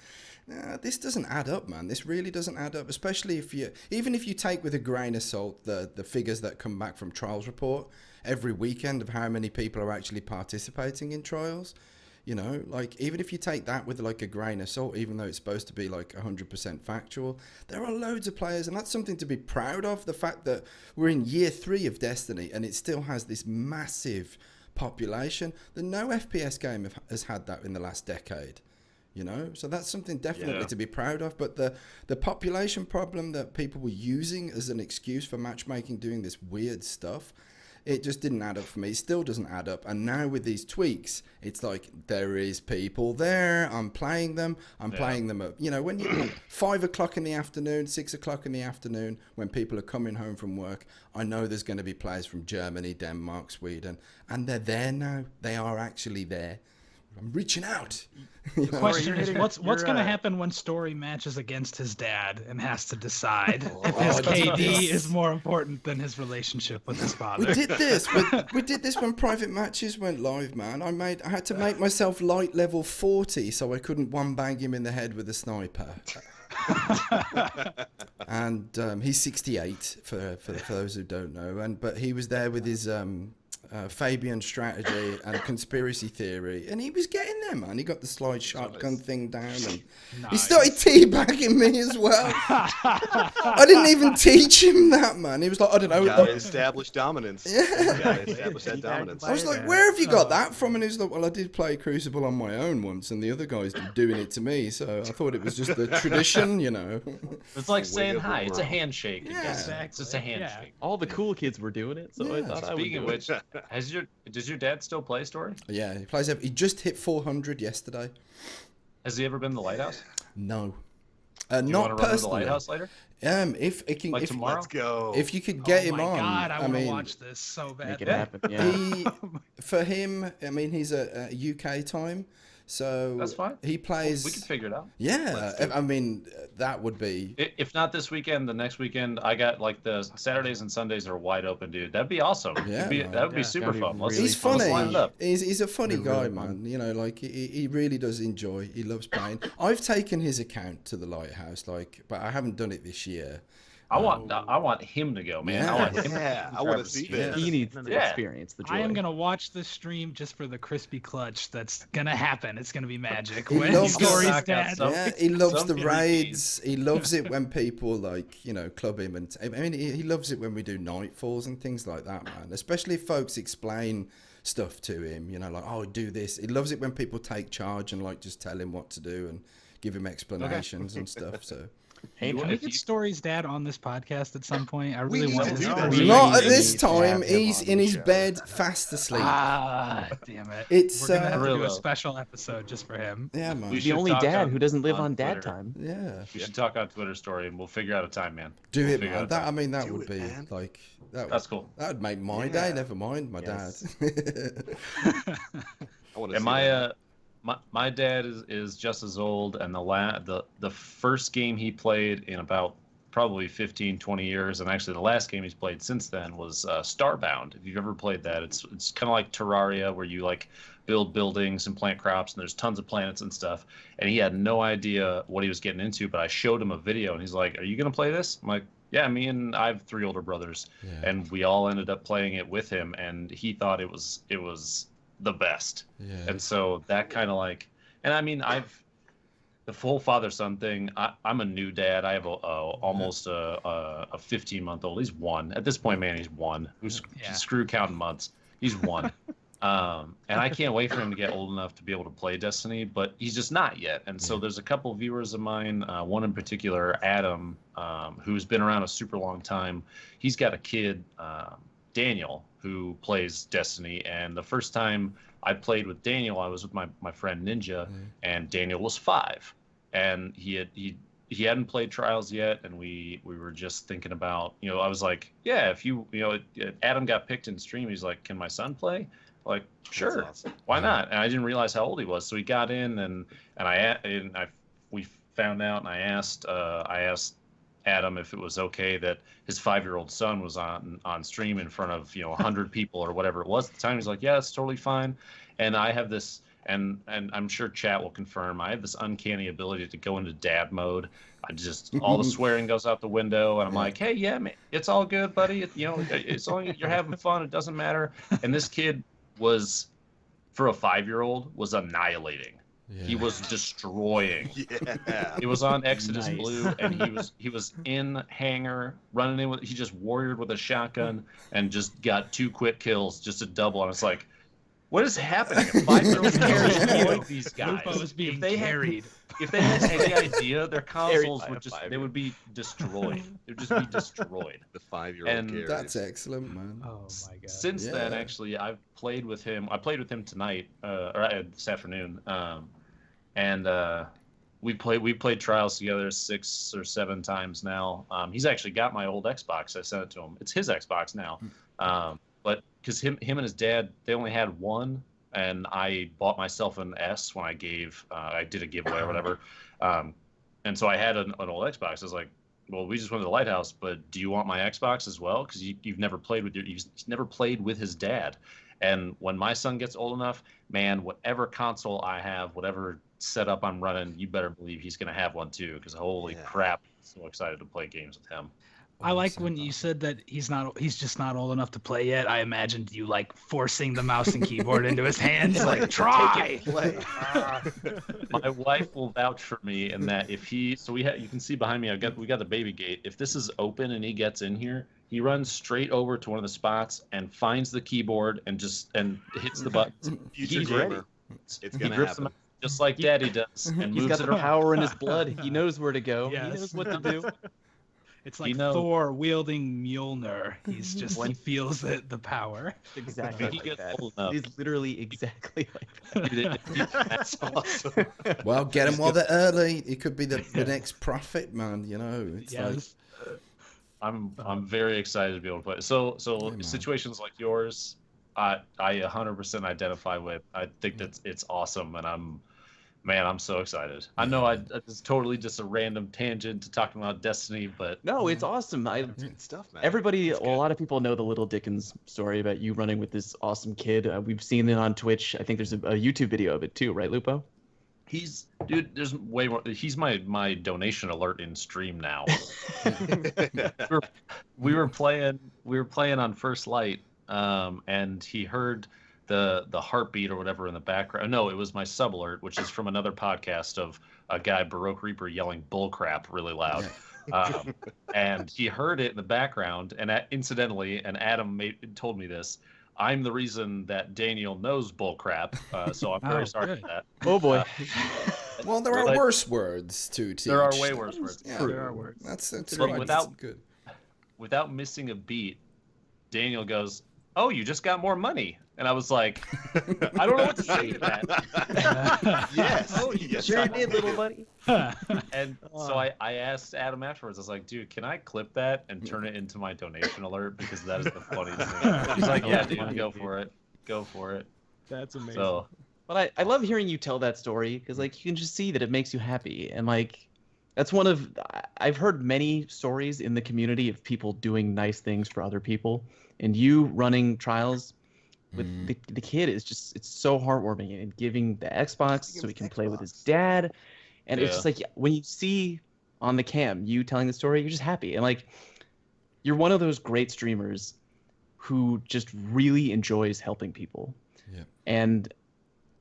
nah, this doesn't add up, man. This really doesn't add up. Especially even if you take with a grain of salt the figures that come back from Trials Report every weekend of how many people are actually participating in Trials. Like even if you take that with like a grain of salt, even though it's supposed to be like 100% factual, there are loads of players, and that's something to be proud of. The fact that we're in year 3 of Destiny and it still has this massive population. No FPS game has had that in the last decade. So that's something definitely to be proud of. But the population problem that people were using as an excuse for matchmaking, doing this weird stuff, it just didn't add up for me. It still doesn't add up. And now with these tweaks, it's like there is people there. I'm playing them. I'm playing them at, when you 5 o'clock in the afternoon, 6 o'clock in the afternoon, when people are coming home from work, I know there's going to be players from Germany, Denmark, Sweden, and they're there now. They are actually there. I'm reaching out. The question is, what's going to happen when Story matches against his dad and has to decide if his KD is more important than his relationship with his father? We did this when private matches went live, man. I had to make myself light level 40 so I couldn't one bang him in the head with a sniper. And he's 68 for those who don't know, but he was there with his Fabian strategy and conspiracy theory, and he was getting Yeah, man. He got the slide shotgun thing down, and he Nice. started teabagging me as well. I didn't even teach him that, man. He was like, I don't know. Gotta establish dominance. Yeah. Gotta establish that dominance. I was like, where have you got that from? And he was like, well, I did play Crucible on my own once, and the other guys were doing it to me, so I thought it was just the tradition, you know. It's like Way saying of the hi. It's a world. handshake. I Yeah. guess. It's just a Exactly, yeah. handshake. All the cool kids were doing it, so I Yeah. thought I would Speaking do of it. which, does your dad still play Story? Yeah, he plays. He just hit 400 yesterday. Has he ever been to the Lighthouse? No, Do you want not to run to the personally. Lighthouse later? If it can, Like if, tomorrow? Let's go. if you could get Oh him my on, God, I want to mean, watch this so bad. Make it happen. Yeah. he, for him, I mean, he's a UK time, so That's fine. he plays. We can figure it out. Yeah, Let's do it. I mean, that would be. If not this weekend, the next weekend, I got like the Saturdays and Sundays are wide open, dude. That'd be awesome. Yeah, man. That would be Yeah, super that'd be fun. Let's, really He's fun. funny. Let's line it up. He's a funny Really, guy, really man. fun. You know, like he really does enjoy. He loves playing. I've taken his account to the Lighthouse, like, but I haven't done it this year. I want him to go, man. Yeah. I want him. Yeah, to I wanna Travis see Smith. this. He needs to Yeah. experience the joy. I am gonna watch the stream just for the crispy clutch. That's gonna happen. It's gonna be magic. He When loves Story's knock out dad. some- Yeah, he loves the some raids. He loves it when people like, you know, club him, and I mean, he loves it when we do nightfalls and things like that, man. Especially if folks explain stuff to him, you know, like, oh, do this. He loves it when people take charge and like just tell him what to do and give him explanations and stuff. So Hey, Can man, we if get you- Story's dad on this podcast at some point? I We really need want to his do story. that. not at need this to time. have him He's on in the his show. bed, fast asleep. Ah, damn it. It's, We're gonna have to do Really? a special episode just for him. Yeah, man. We the should only talk dad on- who doesn't live on on dad Twitter. time. Yeah. We should talk on Twitter Story, and we'll figure out a time, man. Do We'll it, figure man. out That time. I mean, that Do would it, be man. like that. That's cool. That would make my Yeah. day. Never mind my Yes. dad. I want to And see that. my dad is just as old, and the first game he played in about probably 15, 20 years, and actually the last game he's played since then was Starbound. If you've ever played that, it's kind of like Terraria, where you like build buildings and plant crops, and there's tons of planets and stuff. And he had no idea what he was getting into, but I showed him a video, and he's like, "Are you gonna play this?" I'm like, "Yeah, me and I have 3 older brothers, Yeah. and we all ended up playing it with him, and he thought it was the best." Yeah. And so that kind of like, and I mean, the full father-son thing. I'm a new dad. I have almost a 15-month-old. He's 1 at this point, man. He's 1. Who's Yeah. screw counting months? He's 1. And I can't wait for him to get old enough to be able to play Destiny, but he's just not yet. And so there's a couple of viewers of mine, one in particular, Adam, who's been around a super long time. He's got a kid, Daniel, who plays Destiny. And the first time I played with Daniel, I was with my friend Ninja, and Daniel was 5. And he hadn't played Trials yet, and we were just thinking about, you know, I was like, yeah, if you know, Adam got picked in stream. He's like, can my son play? Like, sure, awesome. why not? And I didn't realize how old he was, so he got in, and we found out, and I asked Adam if it was okay that his 5-year-old son was on stream in front of 100 people or whatever it was at the time. He's like, yeah, it's totally fine. And I have this, and I'm sure chat will confirm, I have this uncanny ability to go into dad mode. I just, all the swearing goes out the window, and I'm like, hey, yeah, man, it's all good, buddy. It's only you're having fun. It doesn't matter. And this kid was, for a 5-year-old, was annihilating. Yeah. He was destroying. Yeah. It was on Exodus Nice. Blue, and he was in hangar running in with. He just warriored with a shotgun and just got 2 quick kills, just a double. And it's like, what is happening? A 5-year-old can't destroy these guys. Lupo is being If they carried. If they had any idea, their consoles by would a just 5-year-old. they would be destroyed. They would just be destroyed. The 5-year-old And carries. That's excellent, man. Oh my god. Since then, Yeah. actually, I've played with him. I played with him tonight, this afternoon, and we played Trials together 6 or 7 times now. He's actually got my old Xbox. I sent it to him. It's his Xbox now, but because him and his dad, they only had one, and I bought myself an S when I did a giveaway or whatever, and so I had an old Xbox. I was like, well, we just went to the Lighthouse, but do you want my Xbox as well? Because you've never played with he's never played with his dad. And when my son gets old enough, man, whatever console I have, whatever setup I'm running, you better believe he's going to have one too. Because holy Yeah. crap, I'm so excited to play games with him. I like when you said that he's just not old enough to play yet. I imagined you like forcing the mouse and keyboard into his hands, like try. Play. My wife will vouch for me in that if he, so you can see behind me, we got the baby gate. If this is open and he gets in here, he runs straight over to one of the spots and finds the keyboard and hits the buttons. Future He's gamer. ready. It's He gonna grips happen. them just like Daddy does and He's moves got it the around. power in his blood. He knows where to go. Yes. He knows what to do. It's like knows. Thor wielding Mjolnir. He feels the power. Exactly If he like gets that. old enough. It is literally exactly like that. That's awesome. Well, get him while they're early. He could be the next prophet, man. You know, it's Yes. I'm very excited to be able to play. So man. situations like yours, I 100% identify with. I think that it's awesome, and I'm so excited. I know it's totally just a random tangent to talking about Destiny, but No, it's awesome. Good stuff, man. Everybody, It's well, a lot of people know the Little Dickens story about you running with this awesome kid. We've seen it on Twitch. I think there's a YouTube video of it too, right, Lupo? there's way more. He's my donation alert in stream now. we were playing on First Light, and he heard the heartbeat or whatever in the background. No, it was my sub alert, which is from another podcast of a guy, Baroque Reaper, yelling bullcrap really loud. And he heard it in the background, and incidentally, and Adam told me this, I'm the reason that Daniel knows bullcrap, so I'm very sorry for that. Oh boy. well, there are But- worse words to teach. There are way worse words. Yeah, There are words. That's But quite without- good. Without missing a beat, Daniel goes, "Oh, you just got more money," and I was like, "I don't know what to say to that." Yes. Oh, you sure did, little buddy. And so I asked Adam afterwards. I was like, "Dude, can I clip that and turn it into my donation alert because that is the funniest thing?" He's like, "Yeah, dude, go for it. Go for it." That's amazing. So But I love hearing you tell that story because like you can just see that it makes you happy, and like that's one of I've heard many stories in the community of people doing nice things for other people, and you running trials with the kid is just it's so heartwarming, and giving the Xbox so he can play with his dad, and it's Yeah. just like when you see on the cam you telling the story, you're just happy, and like you're one of those great streamers who just really enjoys helping people. Yeah. And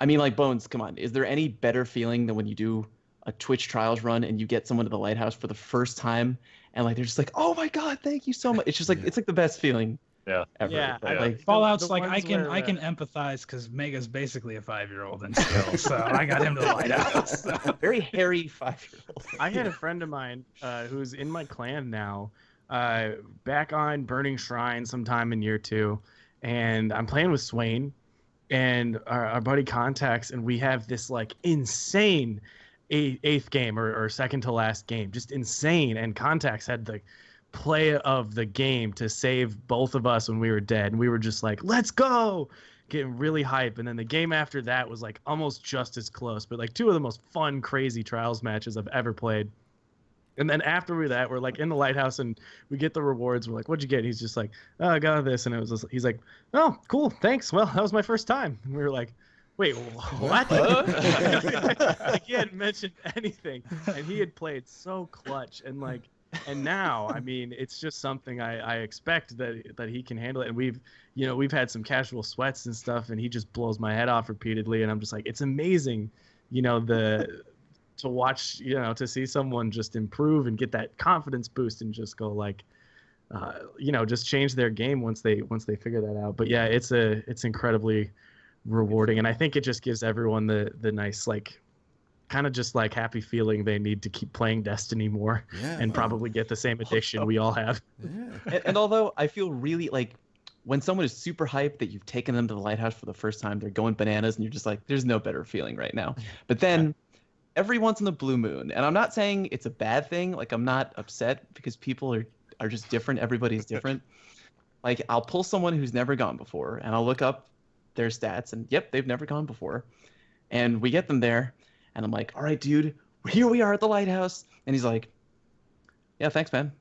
I mean, like, Bones, come on. Is there any better feeling than when you do a Twitch trials run and you get someone to the lighthouse for the first time and like they're just like, "Oh my god, thank you so much." It's just like it's like the best feeling ever. Yeah, But, I like Fallout's the like I ones can where, empathize because Mega's basically a 5-year-old and still, so I got him to the lighthouse. So. very hairy 5-year-old. I had a friend of mine who's in my clan now, back on Burning Shrine sometime in year 2, and I'm playing with Swain, and our buddy contacts, and we have this like insane eighth game or second to last game, just insane, and contacts had the play of the game to save both of us when we were dead, and we were just like, let's go, getting really hype. And then the game after that was like almost just as close, but like two of the most fun, crazy trials matches I've ever played. And then after that, we're like in the lighthouse and we get the rewards. We're like, "What'd you get?" He's just like, "Oh, I got this." And it was just, he's like, "Oh, cool, thanks. Well, that was my first time." And we were like, "Wait, what?" Like, he hadn't mentioned anything, and he had played so clutch, and like, and now, I mean, it's just something I expect that he can handle it. And we've had some casual sweats and stuff, and he just blows my head off repeatedly, and I'm just like, it's amazing, to watch, to see someone just improve and get that confidence boost and just go like, just change their game once they figure that out. But yeah, it's incredibly rewarding, and I think it just gives everyone the nice, like, kind of just like happy feeling they need to keep playing Destiny more, and probably get the same addiction we all have. Yeah. And although I feel really like when someone is super hyped that you've taken them to the lighthouse for the first time, they're going bananas, and you're just like, there's no better feeling right now. But then every once in a blue moon, and I'm not saying it's a bad thing, like I'm not upset because people are just different, everybody's different. Like I'll pull someone who's never gone before and I'll look up their stats and yep, they've never gone before. And we get them there and I'm like, "All right, dude, here we are at the lighthouse." And he's like, "Yeah, thanks, man."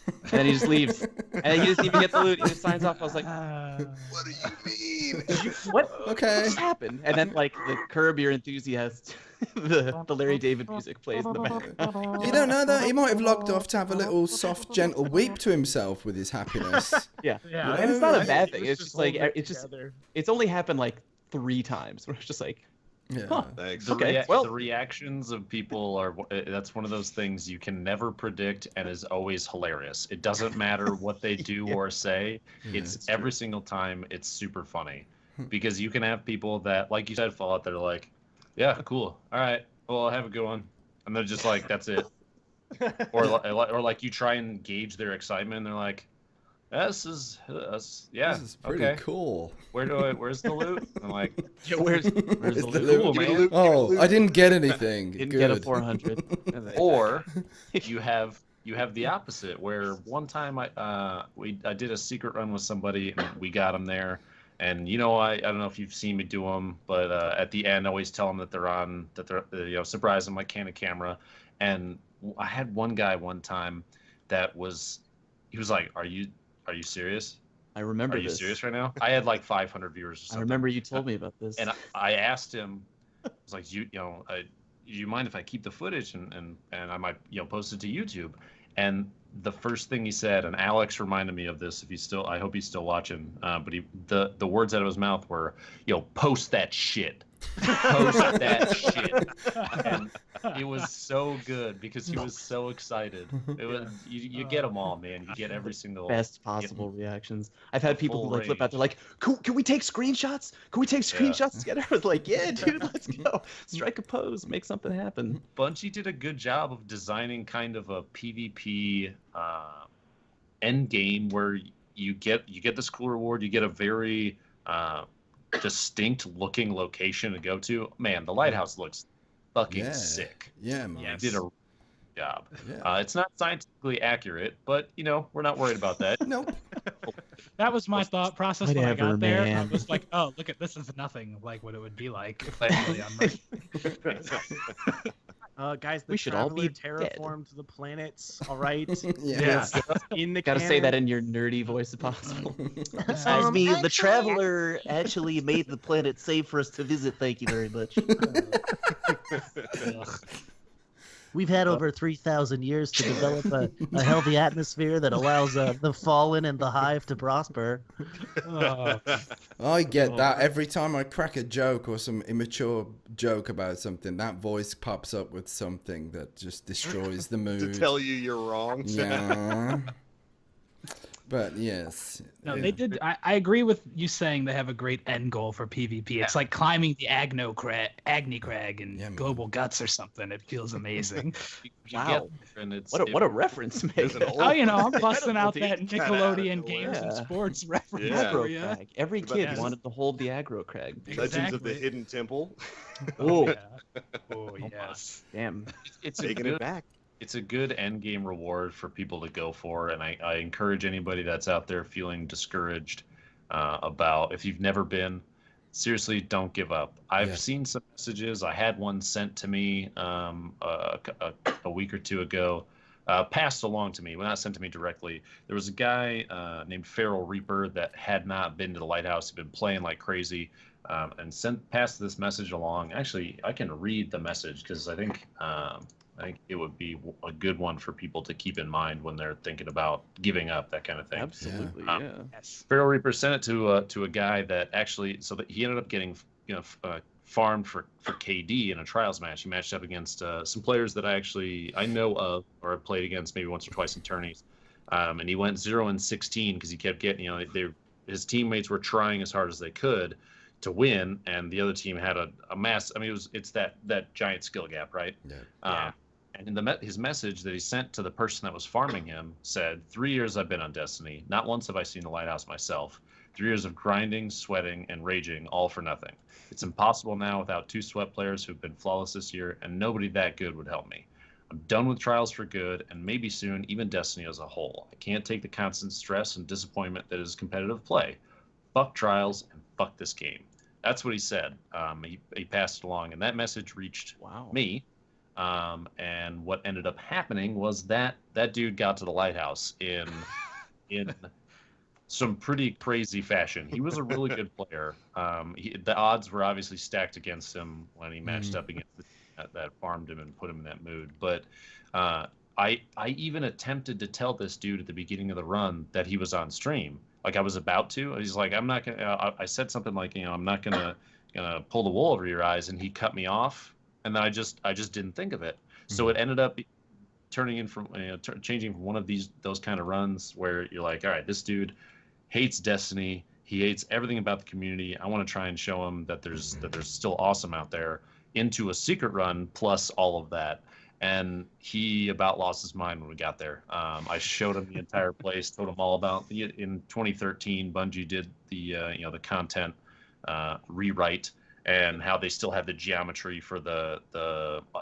And then he just leaves. And he doesn't even get the loot. He just signs off. I was like, What do you mean? what? Okay. What just happened? And then like the Curb Your Enthusiast, the Larry David music plays in the background. You don't know that. He might have logged off to have a little soft, gentle weep to himself with his happiness. Yeah. Yeah, And it's not a right? bad He thing. was It's just like holding it it's just together. it's only happened like 3 times. Where it's just like, Yeah. huh. Thanks. Okay, well- The reactions of people are that's one of those things you can never predict and is always hilarious. It doesn't matter what they do or say. It's every single time it's super funny because you can have people that, like you said, Fallout, that are like, yeah, cool, all right, well, have a good one, and they're just like, that's it. or like you try and gauge their excitement, and they're like, this is yeah, This is pretty okay. cool. Where's the loot? I'm like, Yeah, where's the It's the loot? loot. cool, Give me the man. loot. Oh, I didn't get anything. Didn't Good. get a 400. Or you have the opposite, where one time I did a secret run with somebody and we got them there, and I don't know if you've seen me do them, but at the end I always tell them that they're surprise them like Canon camera, and I had one guy one time that he was like, are you serious? I remember Are you this. serious right now? I had like 500 viewers or I something. remember you told me about this. And I asked him, I was like, do you mind if I keep the footage and I might post it to YouTube? And the first thing he said, and Alex reminded me of this. I hope he's still watching. But the words out of his mouth were, post that shit. Post that shit. And it was so good because he was so excited. It was you get them all, man. You get every single Best possible reactions. I've had people who full like flip out. range. They're like, can we take screenshots? Can we take screenshots together? I was like, yeah, dude, let's go. Strike a pose, make something happen. Bungie did a good job of designing kind of a PvP end game where you get this cool reward. You get a very distinct looking location to go to. Man, the lighthouse looks fucking sick. Yeah, man. They did a job. Yeah. It's not scientifically accurate, but we're not worried about that. Nope. That was my thought process when I Whatever, got there. I man. was like, oh, look at this is nothing like what it would be like if I really Guys, the We should all be traveler dead. terraformed the planets. All right. Yeah. In the Gotta say that canon. in your nerdy voice if possible. Excuse me, the traveler actually made the planet safe for us to visit. Thank you very much. We've had over 3,000 years to develop a healthy atmosphere that allows the fallen and the hive to prosper. I get that every time I crack a joke or some immature joke about something. That voice pops up with something that just destroys the mood. To tell you you're wrong. Yeah. But yes. No, yeah. they did. I agree with you saying they have a great end goal for PvP. It's like climbing the Agni Crag in Yeah, man. Global Guts or something. It feels amazing. You Wow. get there and it's What a reference, There's man. an old- Oh, I'm busting out Penalty. that Got out of Nickelodeon the way. games and Yeah. sports reference Yeah. for Aggro you. crag. Every About kid this. wanted to hold the aggro crag. Legends of the Exactly. Hidden Temple. Oh, Yeah. Oh, yes. damn. it's a Taking good it back. it's a good end game reward for people to go for, and I encourage anybody that's out there feeling discouraged about, if you've never been, seriously, don't give up. I've Yeah. seen some messages. I had one sent to me a week or two ago, passed along to me, well, not sent to me directly. There was a guy named Feral Reaper that had not been to the lighthouse. He'd been playing like crazy, and passed this message along. Actually, I can read the message because I think it would be a good one for people to keep in mind when they're thinking about giving up, that kind of thing. Absolutely, Yeah. yeah. Yes. Feral Reaper sent it to a guy that actually, so that he ended up getting farmed for KD in a trials match. He matched up against some players that I know of or have played against maybe once or twice in tourneys, and he went 0-16 because he kept getting his teammates were trying as hard as they could to win, and the other team had a mass. I mean, it's that giant skill gap, right? Yeah. And in his message that he sent to the person that was farming him said, 3 years I've been on Destiny. Not once have I seen the lighthouse myself. 3 years of grinding, sweating, and raging, all for nothing. It's impossible now without 2 sweat players who've been flawless this year, and nobody that good would help me. I'm done with trials for good, and maybe soon even Destiny as a whole. I can't take the constant stress and disappointment that is competitive play. Fuck trials and fuck this game. That's what he said. He passed it along, and that message reached Wow. me. And what ended up happening was that dude got to the lighthouse in some pretty crazy fashion. He was a really good player. The odds were obviously stacked against him when he matched up against the team that farmed him and put him in that mood. But I even attempted to tell this dude at the beginning of the run that he was on stream. Like I was about to. He's like, I'm not gonna. I said something like, I'm not gonna pull the wool over your eyes, and he cut me off. And then I just didn't think of it. So it ended up turning in from changing from one of those kind of runs where you're like, all right, this dude hates Destiny. He hates everything about the community. I want to try and show him that there's still awesome out there, into a secret run plus all of that. And he about lost his mind when we got there. I showed him the entire place, told him all about in 2013, Bungie did the the content rewrite, and how they still have the geometry for the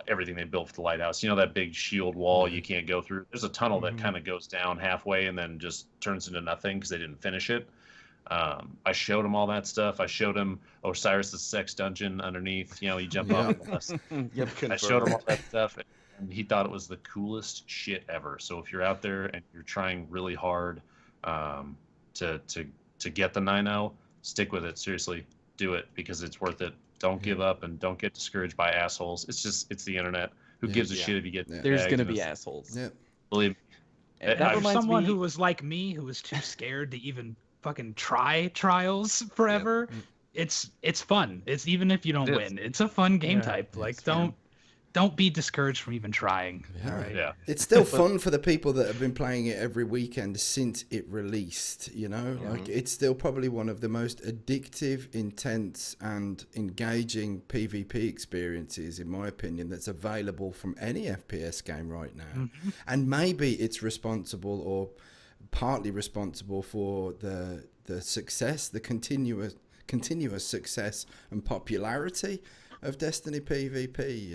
everything they built for the lighthouse. That big shield wall you can't go through. There's a tunnel that kind of goes down halfway and then just turns into nothing because they didn't finish it. I showed him all that stuff. I showed him Osiris' sex dungeon underneath. You jump off the bus. I showed him all that stuff, and he thought it was the coolest shit ever. So if you're out there and you're trying really hard to get the 9-0, stick with it. Seriously, do it because it's worth it. Don't give up and don't get discouraged by assholes. It's the internet. Who gives a shit if you get? There's gonna be assholes. Yeah. Believe me. That reminds someone me. who was like me, who was too scared to even fucking try trials forever. It's fun. It's even if you don't win, it's a fun game type. Like don't be discouraged from even trying. Yeah. It's still fun for the people that have been playing it every weekend since it released, like it's still probably one of the most addictive, intense and engaging PvP experiences, in my opinion, that's available from any FPS game right now. And maybe it's responsible or partly responsible for the success, the continuous success and popularity of Destiny PvP.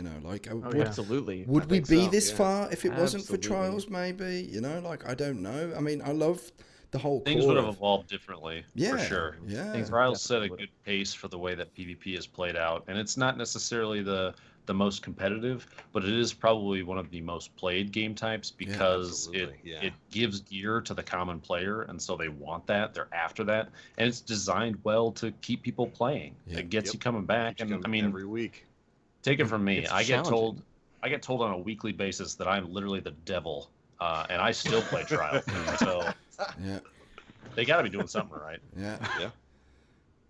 Absolutely. Would we be this yeah. far if it wasn't for Absolutely. trials? Maybe, I don't know. I mean, I love the whole Things core would have of- evolved differently, for sure. Yeah, Trials set a good pace for the way that PvP is played out, and it's not necessarily the most competitive, but it is probably one of the most played game types because it gives gear to the common player, and so they want that, they're after that, and it's designed well to keep people playing. It gets you coming back, and I mean, every week. take it from me, It's I get challenging. told on a weekly basis that I'm literally the devil, and I still play trials. So yeah, they got to be doing something right. yeah. Yeah.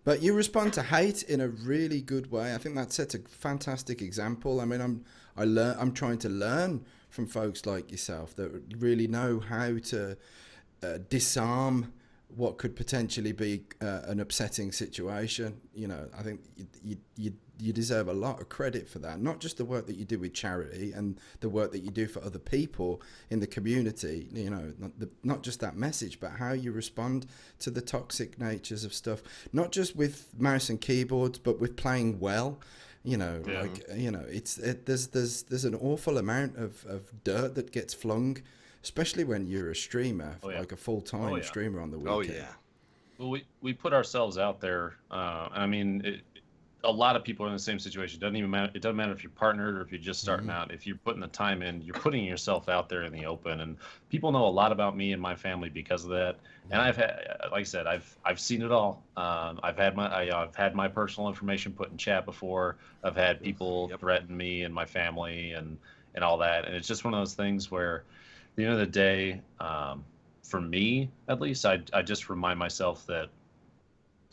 But you respond to hate in a really good way. I think that sets a fantastic example. I mean, I'm trying to learn from folks like yourself that really know how to disarm what could potentially be an upsetting situation. I think you deserve a lot of credit for that. Not just the work that you do with charity and the work that you do for other people in the community, not just that message, but how you respond to the toxic natures of stuff, not just with mouse and keyboards, but with playing well. There's an awful amount of dirt that gets flung, especially when you're a streamer, like a full-time streamer on the weekend. Oh yeah. Well, we put ourselves out there. I mean, a lot of people are in the same situation. It doesn't even matter. It doesn't matter if you're partnered or if you're just starting out. If you're putting the time in, you're putting yourself out there in the open. And people know a lot about me and my family because of that. And I've had, like I said, I've seen it all. I've had my personal information put in chat before. I've had people threaten me and my family and all that. And it's just one of those things where, at the end of the day, for me at least, I just remind myself that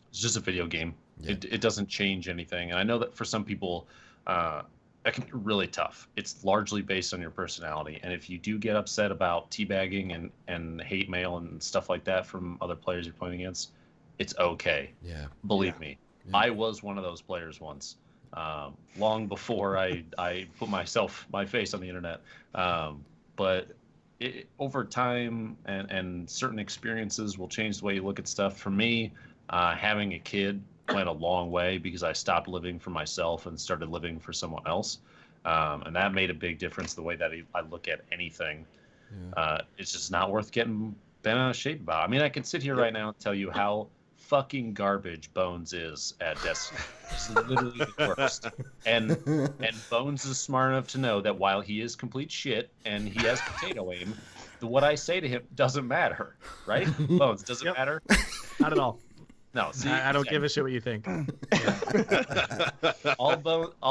it's just a video game. Yeah. It doesn't change anything. And I know that for some people, that can be really tough. It's largely based on your personality. And if you do get upset about teabagging and hate mail and stuff like that from other players you're playing against, it's okay. Yeah. Believe me. Yeah. I was one of those players once, long before I put my face on the internet. But over time and certain experiences will change the way you look at stuff. For me, having a kid went a long way because I stopped living for myself and started living for someone else. And that made a big difference the way that I look at anything. Yeah. It's just not worth getting bent out of shape about. I mean, I can sit here right now and tell you how fucking garbage Bones is at Destiny. He's literally the worst. And Bones is smart enough to know that while he is complete shit and he has potato aim, what I say to him doesn't matter, right? Bones, does it matter? Not at all. No, see, I don't give a shit what you think. all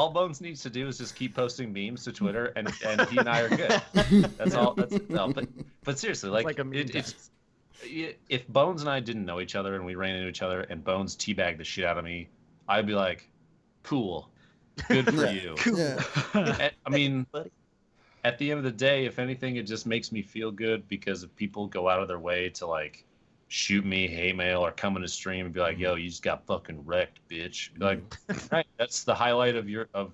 Bones needs to do is just keep posting memes to Twitter, and he and I are good. That's all. But seriously, like a meme if Bones and I didn't know each other and we ran into each other and Bones teabagged the shit out of me, I'd be like, cool, good for you. Cool. I mean, at the end of the day, if anything, it just makes me feel good because if people go out of their way to like shoot me hate mail or come in a stream and be like, yo, you just got fucking wrecked, bitch. Be like, right, that's the highlight of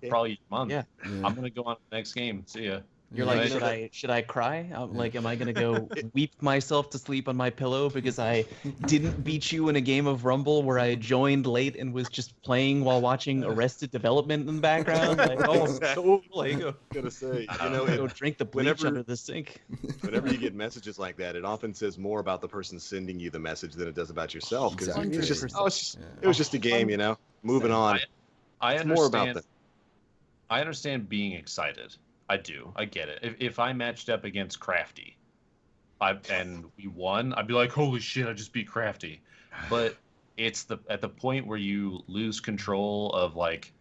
probably your month. Yeah. I'm gonna go on to the next game. See ya. You're like, should I cry? Like, am I gonna go weep myself to sleep on my pillow because I didn't beat you in a game of Rumble where I joined late and was just playing while watching Arrested Development in the background? Like, oh, like, Gonna say, go drink the bleach under the sink. Whenever you get messages like that, it often says more about the person sending you the message than it does about yourself. Because it was just a game, Moving on. I it's understand. More about that. I understand being excited. I do. I get it. If I matched up against Crafty, and we won, I'd be like, "Holy shit! I just beat Crafty." But it's at the point where you lose control of like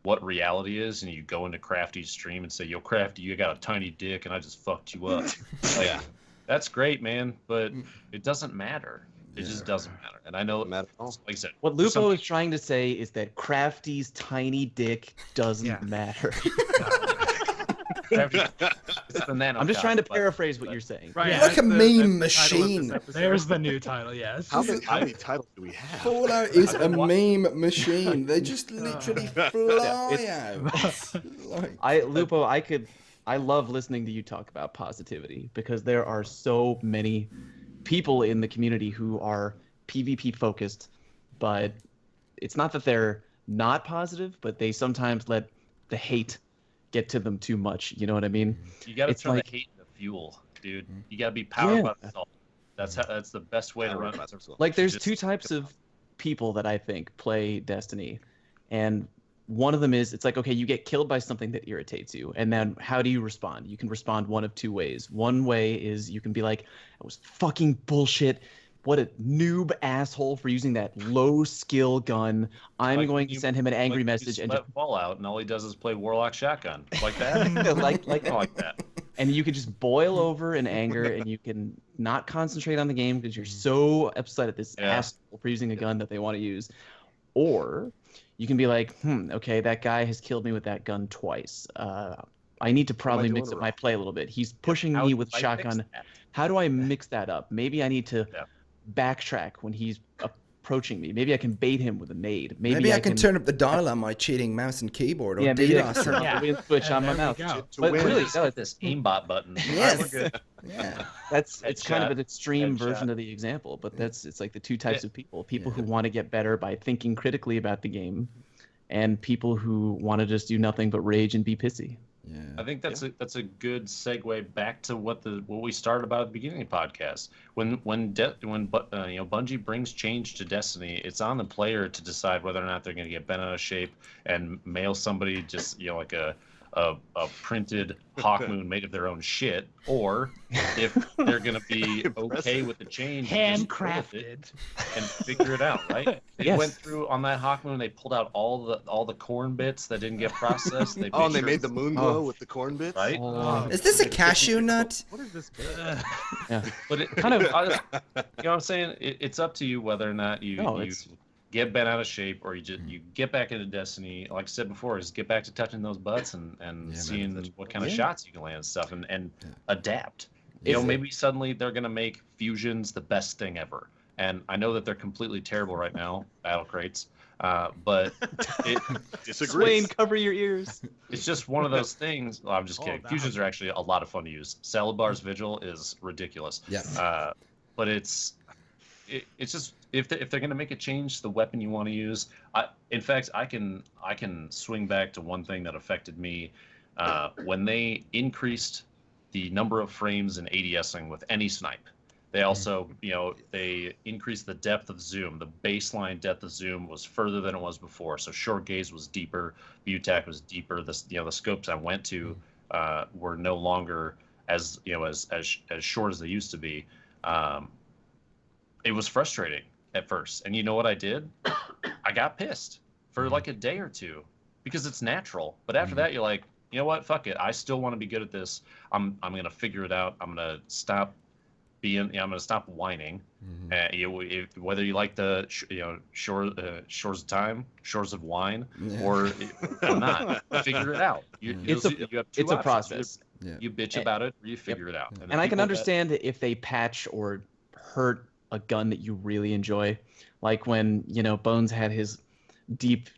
what reality is, and you go into Crafty's stream and say, "Yo, Crafty, you got a tiny dick, and I just fucked you up." Like, that's great, man. But it doesn't matter. It just doesn't matter. And I know it matters. Like I said, what Lupo is trying to say is that Crafty's tiny dick doesn't matter. I'm just trying to paraphrase what you're saying. Right, yeah, like a meme machine. There's the new title. Yes. How many titles do we have? Fallout is a meme machine. They just literally fly out. Lupo, I love listening to you talk about positivity because there are so many people in the community who are PvP focused, but it's not that they're not positive, but they sometimes let the hate get to them too much. You know what I mean? You got to turn the hate into fuel, dude. You got to be powered by the salt. That's the best way to run it. Like, there's two types of people that I think play Destiny, and one of them is, it's like, okay, you get killed by something that irritates you, and then how do you respond? You can respond one of two ways. One way is you can be like, "It was fucking bullshit. What a noob asshole for using that low skill gun. I'm going to send him an angry message." And just Fallout, and all he does is play Warlock shotgun like that. like that. And you can just boil over in anger, and you can not concentrate on the game because you're so upset at this asshole for using a gun that they want to use. Or you can be like, okay, that guy has killed me with that gun twice. I need to probably mix up my play a little bit. He's pushing me with a shotgun. How do I mix that up? Maybe I need to backtrack when he's approaching me. Maybe I can bait him with a nade. Maybe I can turn up the dial on my cheating mouse and keyboard, or maybe I can turn up the switch on my mouse. But really, it's this aimbot button. Yes. It's kind of an extreme version of the example, but it's like the two types of people who want to get better by thinking critically about the game, and people who want to just do nothing but rage and be pissy. Yeah. I think that's a good segue back to what we started about at the beginning of the podcast. When Bungie brings change to Destiny, it's on the player to decide whether or not they're going to get bent out of shape and mail somebody just like a printed Hawkmoon made of their own shit, or if they're going to be okay with the change, handcrafted, and figure it out. Right? They went through on that Hawkmoon. They pulled out all the corn bits that didn't get processed. They made the moon glow with the corn bits. Right? Is this a cashew nut? What is this? But it kind of, you know what I'm saying? It's up to you whether or not you get bent out of shape, or you get back into Destiny. Like I said before, just get back to touching those butts and seeing what kind of shots you can land and stuff, and adapt. Maybe suddenly they're gonna make fusions the best thing ever. And I know that they're completely terrible right now, battle crates. But it Swain, cover your ears. It's just one of those things. Well, I'm just kidding. Fusions are actually a lot of fun to use. Salabar's Vigil is ridiculous. Yeah. But it's just if they're going to make a change to the weapon you want to use. In fact, I can swing back to one thing that affected me when they increased the number of frames in ADSing with any snipe. They also, they increased the depth of zoom. The baseline depth of zoom was further than it was before. So short gaze was deeper, VUTAC was deeper. The scopes I went to were no longer as short as they used to be. It was frustrating at first, and you know what I did? I got pissed for like a day or two because it's natural. But after that, you're like, you know what? Fuck it. I still want to be good at this. I'm gonna figure it out. I'm gonna stop I'm gonna stop whining. Whether you like the shores of time, shores of wine, or not, figure it out. It's a process. You bitch about it, or you figure it out. And I can understand if they patch or hurt a gun that you really enjoy, like when Bones had his deep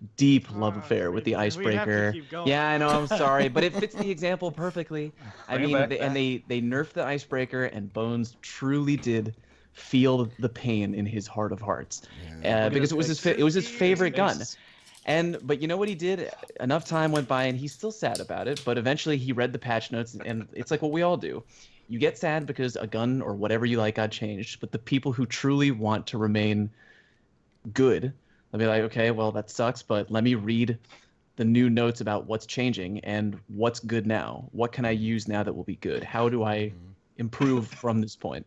love affair with the icebreaker. Yeah, I know, I'm sorry, but it fits the example perfectly. I mean, they nerfed the icebreaker, and Bones truly did feel the pain in his heart of hearts, because it was his favorite gun. But you know what he did? Enough time went by, and he's still sad about it. But eventually, he read the patch notes, and it's like what we all do. You get sad because a gun or whatever you like got changed. But the people who truly want to remain good, they'll be like, okay, well, that sucks, but let me read the new notes about what's changing and what's good now. What can I use now that will be good? How do I improve from this point?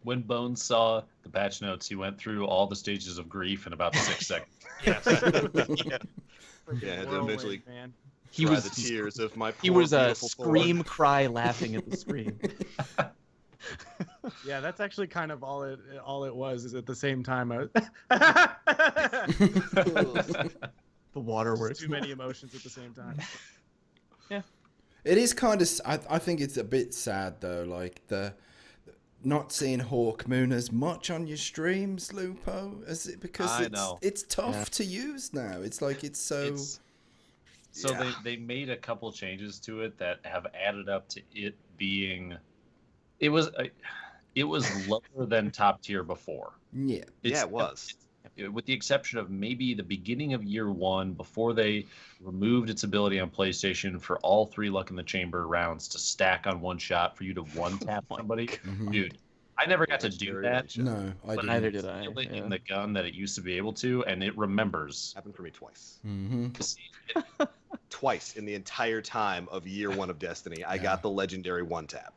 When Bones saw the patch notes, he went through all the stages of grief in about 6 seconds. Yeah, and eventually he was the tears of my poor, he was a beautiful scream cry laughing at the screen. Yeah, that's actually kind of all it was. Is at the same time The waterworks. Too many emotions at the same time. Yeah, it is kind of. I think it's a bit sad though, like not seeing Hawk Moon as much on your streams, Lupo, because it's tough to use now. It's like it's so. They made a couple changes to it that have added up to it being. It was lower than top tier before. Yeah. It was. With the exception of maybe the beginning of year one, before they removed its ability on PlayStation for all 3 Luck in the Chamber rounds to stack on one shot for you to one tap somebody. Dude, I never got to do that. No, neither did I. In the gun that it used to be able to, and it remembers. Happened for me twice. Twice in the entire time of year 1 of Destiny, I got the legendary one tap.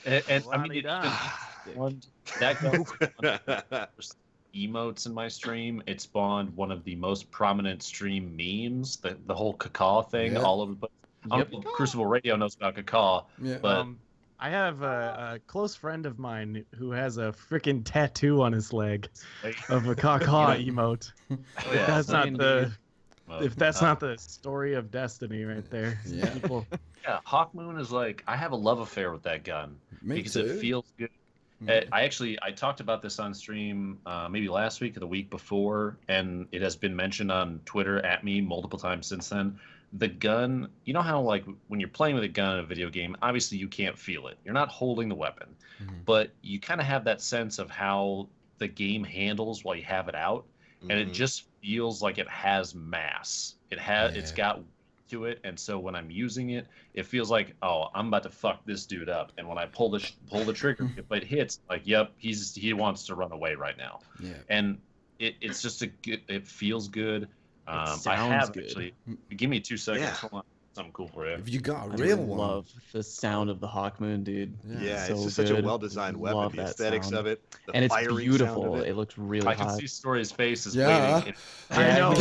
And I mean, that gun emotes in my stream. It spawned one of the most prominent stream memes, the whole cacaw thing, all over the place. Crucible Radio knows about cacaw, but I have a close friend of mine who has a freaking tattoo on his leg of a cacaw emote. If that's not the story of Destiny right there. People... Yeah, Hawk Moon is like, I have a love affair with that gun because it feels good. I talked about this on stream maybe last week or the week before, and it has been mentioned on Twitter at me multiple times since then. The gun, you know how like when you're playing with a gun in a video game, obviously you can't feel it. You're not holding the weapon, but you kind of have that sense of how the game handles while you have it out, and it just feels like it has mass. It's got to it, and so when I'm using it, it feels like, oh, I'm about to fuck this dude up. And when I pull the trigger, if it hits, like, yep, he wants to run away right now. And it's just it feels good. I have good. Actually. Give me 2 seconds. Hold on. Something cool for you. If you got a real one. I love the sound of the Hawk Moon, dude. Yeah, it's just such a well-designed weapon. Love the aesthetics sound. of it, and it's beautiful. It looks really hot. I can see Story's face is I waiting. know.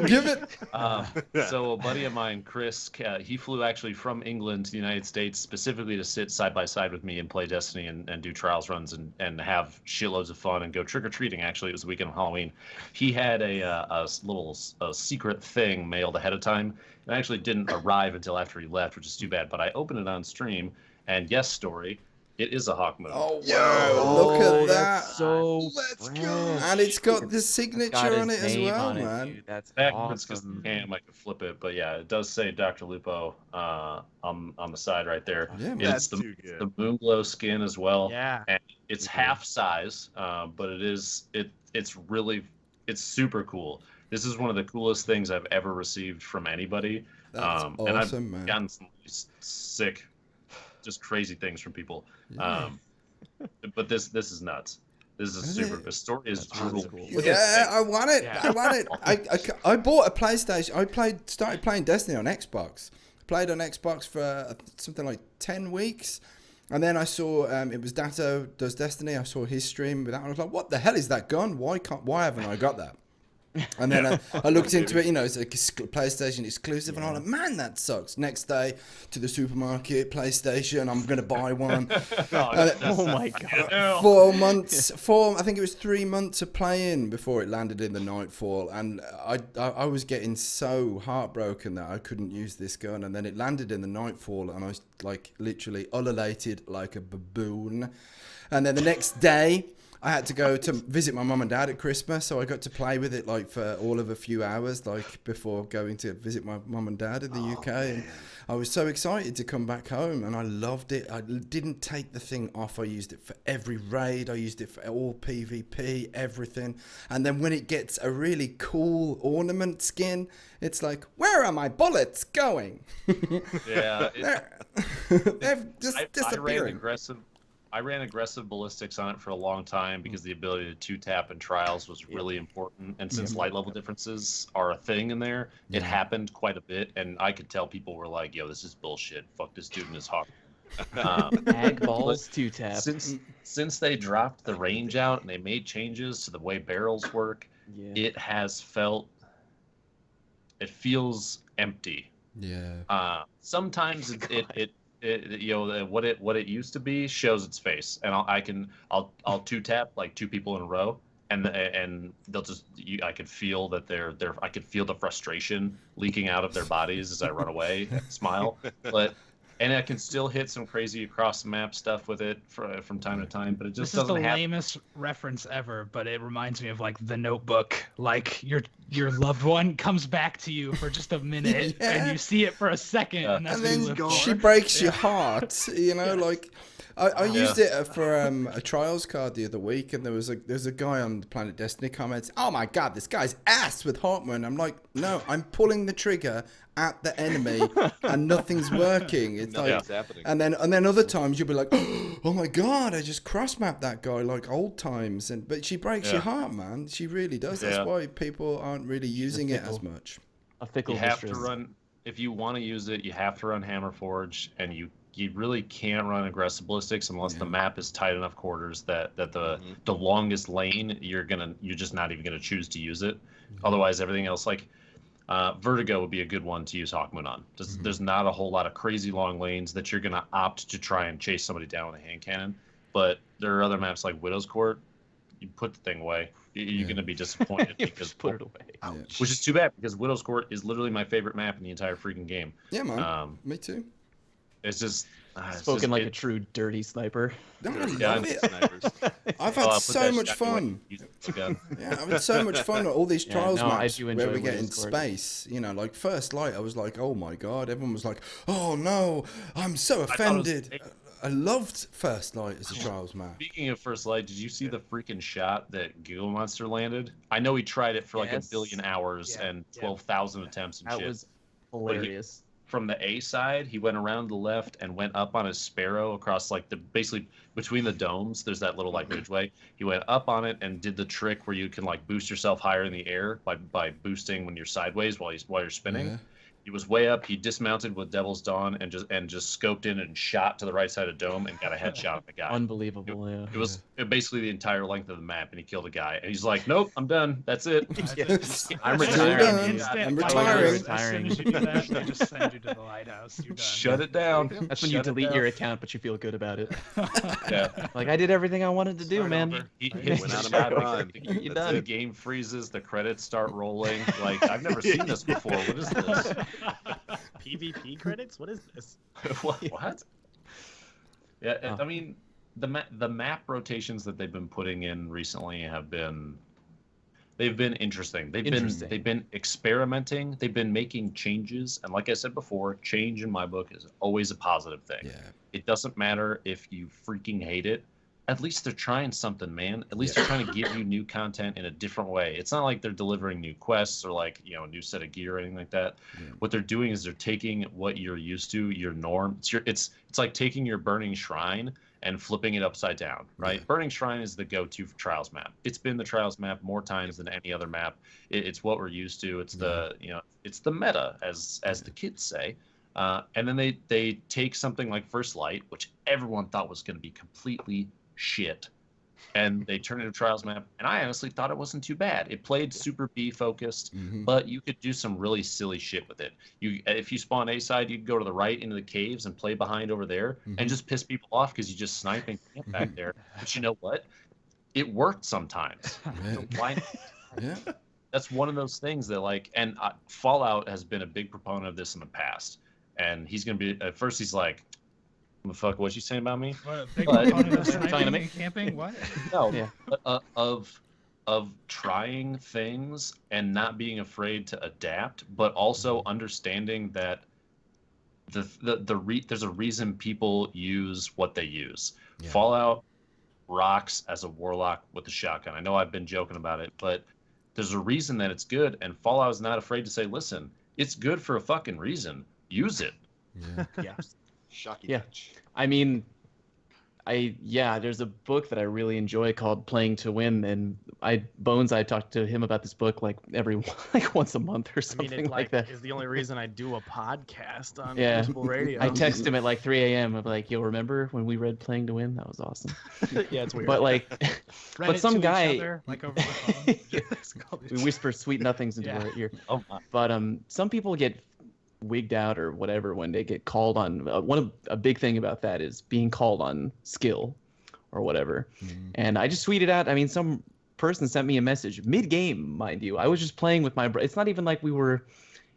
Give it. So a buddy of mine, Chris, he flew actually from England to the United States specifically to sit side by side with me and play Destiny and do trials runs and have shitloads of fun and go trick-or-treating. Actually, it was the weekend of Halloween. He had a little secret thing mailed ahead of time. It actually didn't arrive until after he left, which is too bad. But I opened it on stream, and yes, Story, it is a Hawk Moon. Oh, wow. Look at that. So let's go. And it's got the signature on it as well, man. Dude. That's awesome. I can flip it, but yeah, it does say DrLupo on the side right there. Yeah, it's the Moonglow skin as well. Yeah. And it's half size, but it's super cool. This is one of the coolest things I've ever received from anybody. That's awesome, and I've man. gotten some sick, just crazy things from people. Yeah. But this is nuts. This is super. The story is brutal. cool. Yeah, I want it. Yeah. I want it. I bought a PlayStation. Started playing Destiny on Xbox. Played on Xbox for something like 10 weeks. And then I saw it was Datto Does Destiny. I saw his stream with that. And I was like, what the hell is that gun? Why haven't I got that? And then I looked into it, it's a PlayStation exclusive, and I'm like, man, that sucks. Next day to the supermarket, PlayStation, I'm going to buy one. Oh my god. 4 months, I think it was 3 months of playing before it landed in the Nightfall, and I was getting so heartbroken that I couldn't use this gun, and then it landed in the Nightfall, and I was like literally ululated like a baboon. And then the next day, I had to go to visit my mum and dad at Christmas, so I got to play with it like for all of a few hours, like before going to visit my mum and dad in the UK. And I was so excited to come back home, and I loved it. I didn't take the thing off. I used it for every raid. I used it for all PvP, everything. And then when it gets a really cool ornament skin, it's like, where are my bullets going? Yeah, They're just disappearing. I ran aggressive ballistics on it for a long time because the ability to two-tap in trials was really important. And since light level differences are a thing in there, it happened quite a bit. And I could tell people were like, yo, this is bullshit. Fuck this dude and his hawk. Ag balls two-tap. Since they dropped the range out and they made changes to the way barrels work, it feels empty. Yeah. Sometimes it what it used to be shows its face, and I'll two tap like two people in a row, and they'll just I could feel that I could feel the frustration leaking out of their bodies as I run away, smile, and I can still hit some crazy across the map stuff with it from time to time, but it just doesn't happen. This is the lamest reference ever, but it reminds me of like The Notebook. Like your loved one comes back to you for just a minute, and you see it for a second, and that's and what then you she breaks your heart. Like I used it for a trials card the other week, and there's a guy on the Planet Destiny comments, "Oh my god, this guy's ass with Hartman." I'm like, no, I'm pulling the trigger at the enemy and nothing's working. It's Nothing's happening. and then other times you'll be like, oh my god, I just cross mapped that guy like old times. But she breaks your heart, man. She really does. That's why people aren't really using it as much. A fickle You have mistress. to run, if you want to use it, you have to run Hammerforge, and you really can't run aggressive ballistics unless the map is tight enough quarters that the longest lane you're just not even gonna choose to use it. Otherwise, everything else like Vertigo would be a good one to use Hawkmoon on. There's not a whole lot of crazy long lanes that you're gonna opt to try and chase somebody down with a hand cannon. But there are other maps like Widow's Court. You put the thing away. You're gonna be disappointed because put it away. Which is too bad because Widow's Court is literally my favorite map in the entire freaking game. Yeah, man. Me too. It's just Spoken like a true dirty sniper. I love it. I've had so much fun. Yeah, I've had so much fun at all these trials maps where we get in space. Like First Light, I was like, oh my god. Everyone was like, oh no, I'm so offended. I loved First Light as a trials map. Speaking of First Light, did you see the freaking shot that Giggle Monster landed? I know he tried it for like 1 billion hours and 12,000 attempts and shit. That was hilarious. From the A side, he went around the left and went up on his Sparrow across like basically between the domes. There's that little like ridgeway. He went up on it and did the trick where you can like boost yourself higher in the air by boosting when you're sideways while you're spinning. Yeah. He was way up. He dismounted with Devil's Dawn and just scoped in and shot to the right side of dome and got a headshot on the guy. Unbelievable, It was basically the entire length of the map, and he killed a guy. And he's like, "Nope, I'm done. That's it. I'm retiring. I'm retiring." As soon as you do that, they just send you to the lighthouse. You're done. Shut it down. That's when you delete your account, but you feel good about it. Like I did everything I wanted to do, man. He went out of my mind. The game freezes. The credits start rolling. Like I've never seen this before. What is this? PvP credits? What is this? What? Yeah, I mean, the map rotations that they've been putting in recently have been interesting. They've been experimenting. They've been making changes, and like I said before, change in my book is always a positive thing. Yeah. It doesn't matter if you freaking hate it. At least they're trying something, man. At least they're trying to give you new content in a different way. It's not like they're delivering new quests or like, a new set of gear or anything like that. Yeah. What they're doing is they're taking what you're used to, your norm. It's like taking your burning shrine and flipping it upside down, right? Yeah. Burning Shrine is the go-to for Trials map. It's been the Trials map more times than any other map. It's what we're used to. It's the, you know, it's the meta, as the kids say. And then they take something like First Light, which everyone thought was going to be completely shit, and they turn it into Trials map. And I honestly thought it wasn't too bad. It played super B focused, but you could do some really silly shit with it. If you spawn A side, you could go to the right into the caves and play behind over there and just piss people off because you just snipe and camp back there. But you know what? It worked sometimes. Yeah. So why? Yeah. That's one of those things that, like, and Fallout has been a big proponent of this in the past. And he's gonna be at first. He's like, "What the fuck? What you saying about me?" What, big But- component of sniping Trying to make- and camping? What? No, Yeah. but, of trying things and not being afraid to adapt, but also understanding that there's a reason people use what they use. Yeah. Fallout rocks as a warlock with a shotgun. I know I've been joking about it, but there's a reason that it's good, and Fallout is not afraid to say, "Listen, it's good for a fucking reason. Use it." Yeah. Shocky. Yeah. I mean, there's a book that I really enjoy called Playing to Win, and I talk to him about this book like once a month or I something mean, it like that. is the only reason I do a podcast on Yeah. Crucible Radio. I text him at like 3 a.m. I'm like, "Yo, remember when we read Playing to Win? That was awesome." Yeah, it's weird. But like, Read but it some to each guy, other, like over the phone. we whisper sweet nothings into Yeah. our ear. Oh my. But some people get wigged out or whatever when they get called on. A big thing about that is being called on skill or whatever. And I just tweeted out. I mean, some person sent me a message mid-game, mind you. I was just playing with my. It's not even like we were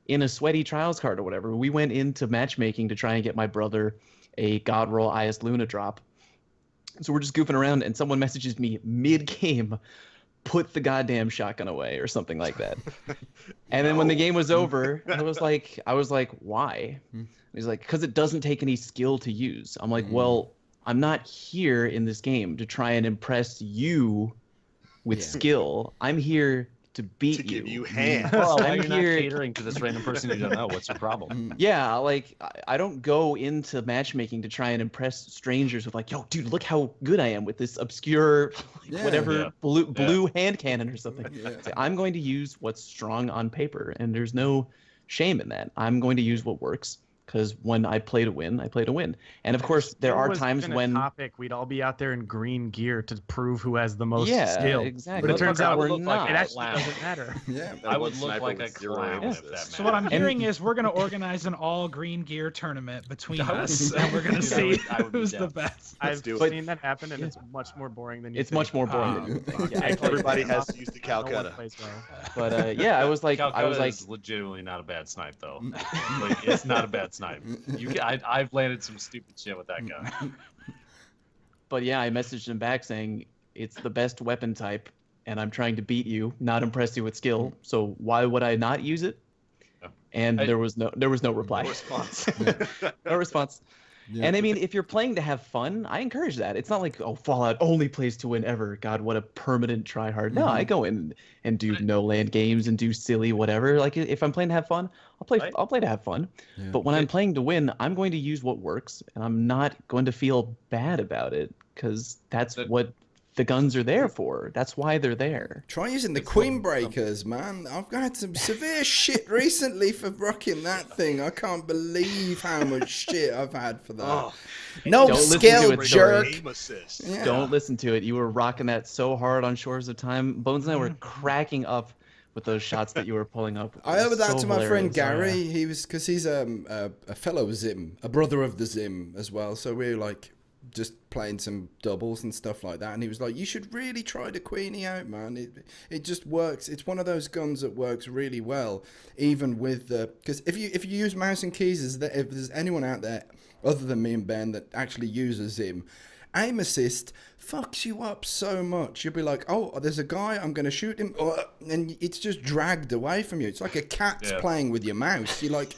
in a sweaty trials card or whatever. We went into matchmaking to try and get my brother a God Roll IS Luna drop. So we're just goofing around, and someone messages me mid-game, "Put the goddamn shotgun away," or something like that. And then when the game was over, I was like, "Why?" He's like, "Because it doesn't take any skill to use." I'm like, "Well, I'm not here in this game to try and impress you with skill. I'm here to beat To you." give you hands. Well, I'm you're not here- catering to this random person you don't know. What's your problem? Yeah, like I don't go into matchmaking to try and impress strangers with like, "Yo, dude, look how good I am with this obscure Yeah. whatever Yeah. blue hand cannon or something." Yeah. It's like, I'm going to use what's strong on paper, and there's no shame in that. I'm going to use what works, because when I play to win, I play to win. And of course, there If it are was times even a when topic, we'd all be out there in green gear to prove who has the most yeah, skill. exactly. But it turns out we're look like not. It actually Wow. doesn't matter. Yeah. I would One look sniper like a with zero clown aim if that assist. So what I'm mattered. hearing is we're gonna organize an all green gear tournament between I would- us, and we're gonna Dude, see I would be who's down. the best. I've do it. seen that happen, and it's much more boring than you It's think. much more boring than you think. Yeah, Everybody has to use the No one Calcutta. plays well. But yeah, I was like, Calcutta is legitimately not a bad snipe, though. Like, it's not a bad snipe. I've landed some stupid shit with that gun. but yeah, I messaged him back saying it's the best weapon type, and I'm trying to beat you, not impress you with skill. So why would I not use it? Yeah. And there was no reply. No response. No response. Yeah. And I mean, if you're playing to have fun, I encourage that. It's not like, oh, Fallout only plays to win ever. God, what a permanent tryhard. No, I go in and do no land games and do silly whatever. Like if I'm playing to have fun, I'll play to have fun. Yeah. But when I'm playing to win, I'm going to use what works, and I'm not going to feel bad about it, because that's what the guns are there for. That's why they're there. Try using the Queen Breakers, man. I've had some severe shit recently for rocking that thing. I can't believe how much shit I've had for that. Oh, No Don't listen skill, to it, jerk. aim assist. Yeah. Don't listen to it. You were rocking that so hard on Shores of Time. Bones and I were cracking up with those shots that you were pulling up. It I owe was that so to my friend hilarious. Gary. He was, because he's a fellow Zim, a brother of the Zim as well. So we were like just playing some doubles and stuff like that. And he was like, "You should really try the Queenie out, man. It just works. It's one of those guns that works really well, even with the, because if you use mouse and keys, if there's anyone out there other than me and Ben that actually uses Zim, aim assist fucks you up so much. You'll be like, oh, there's a guy, I'm going to shoot him, and it's just dragged away from you. It's like a cat's Yeah. playing with your mouse. You're like,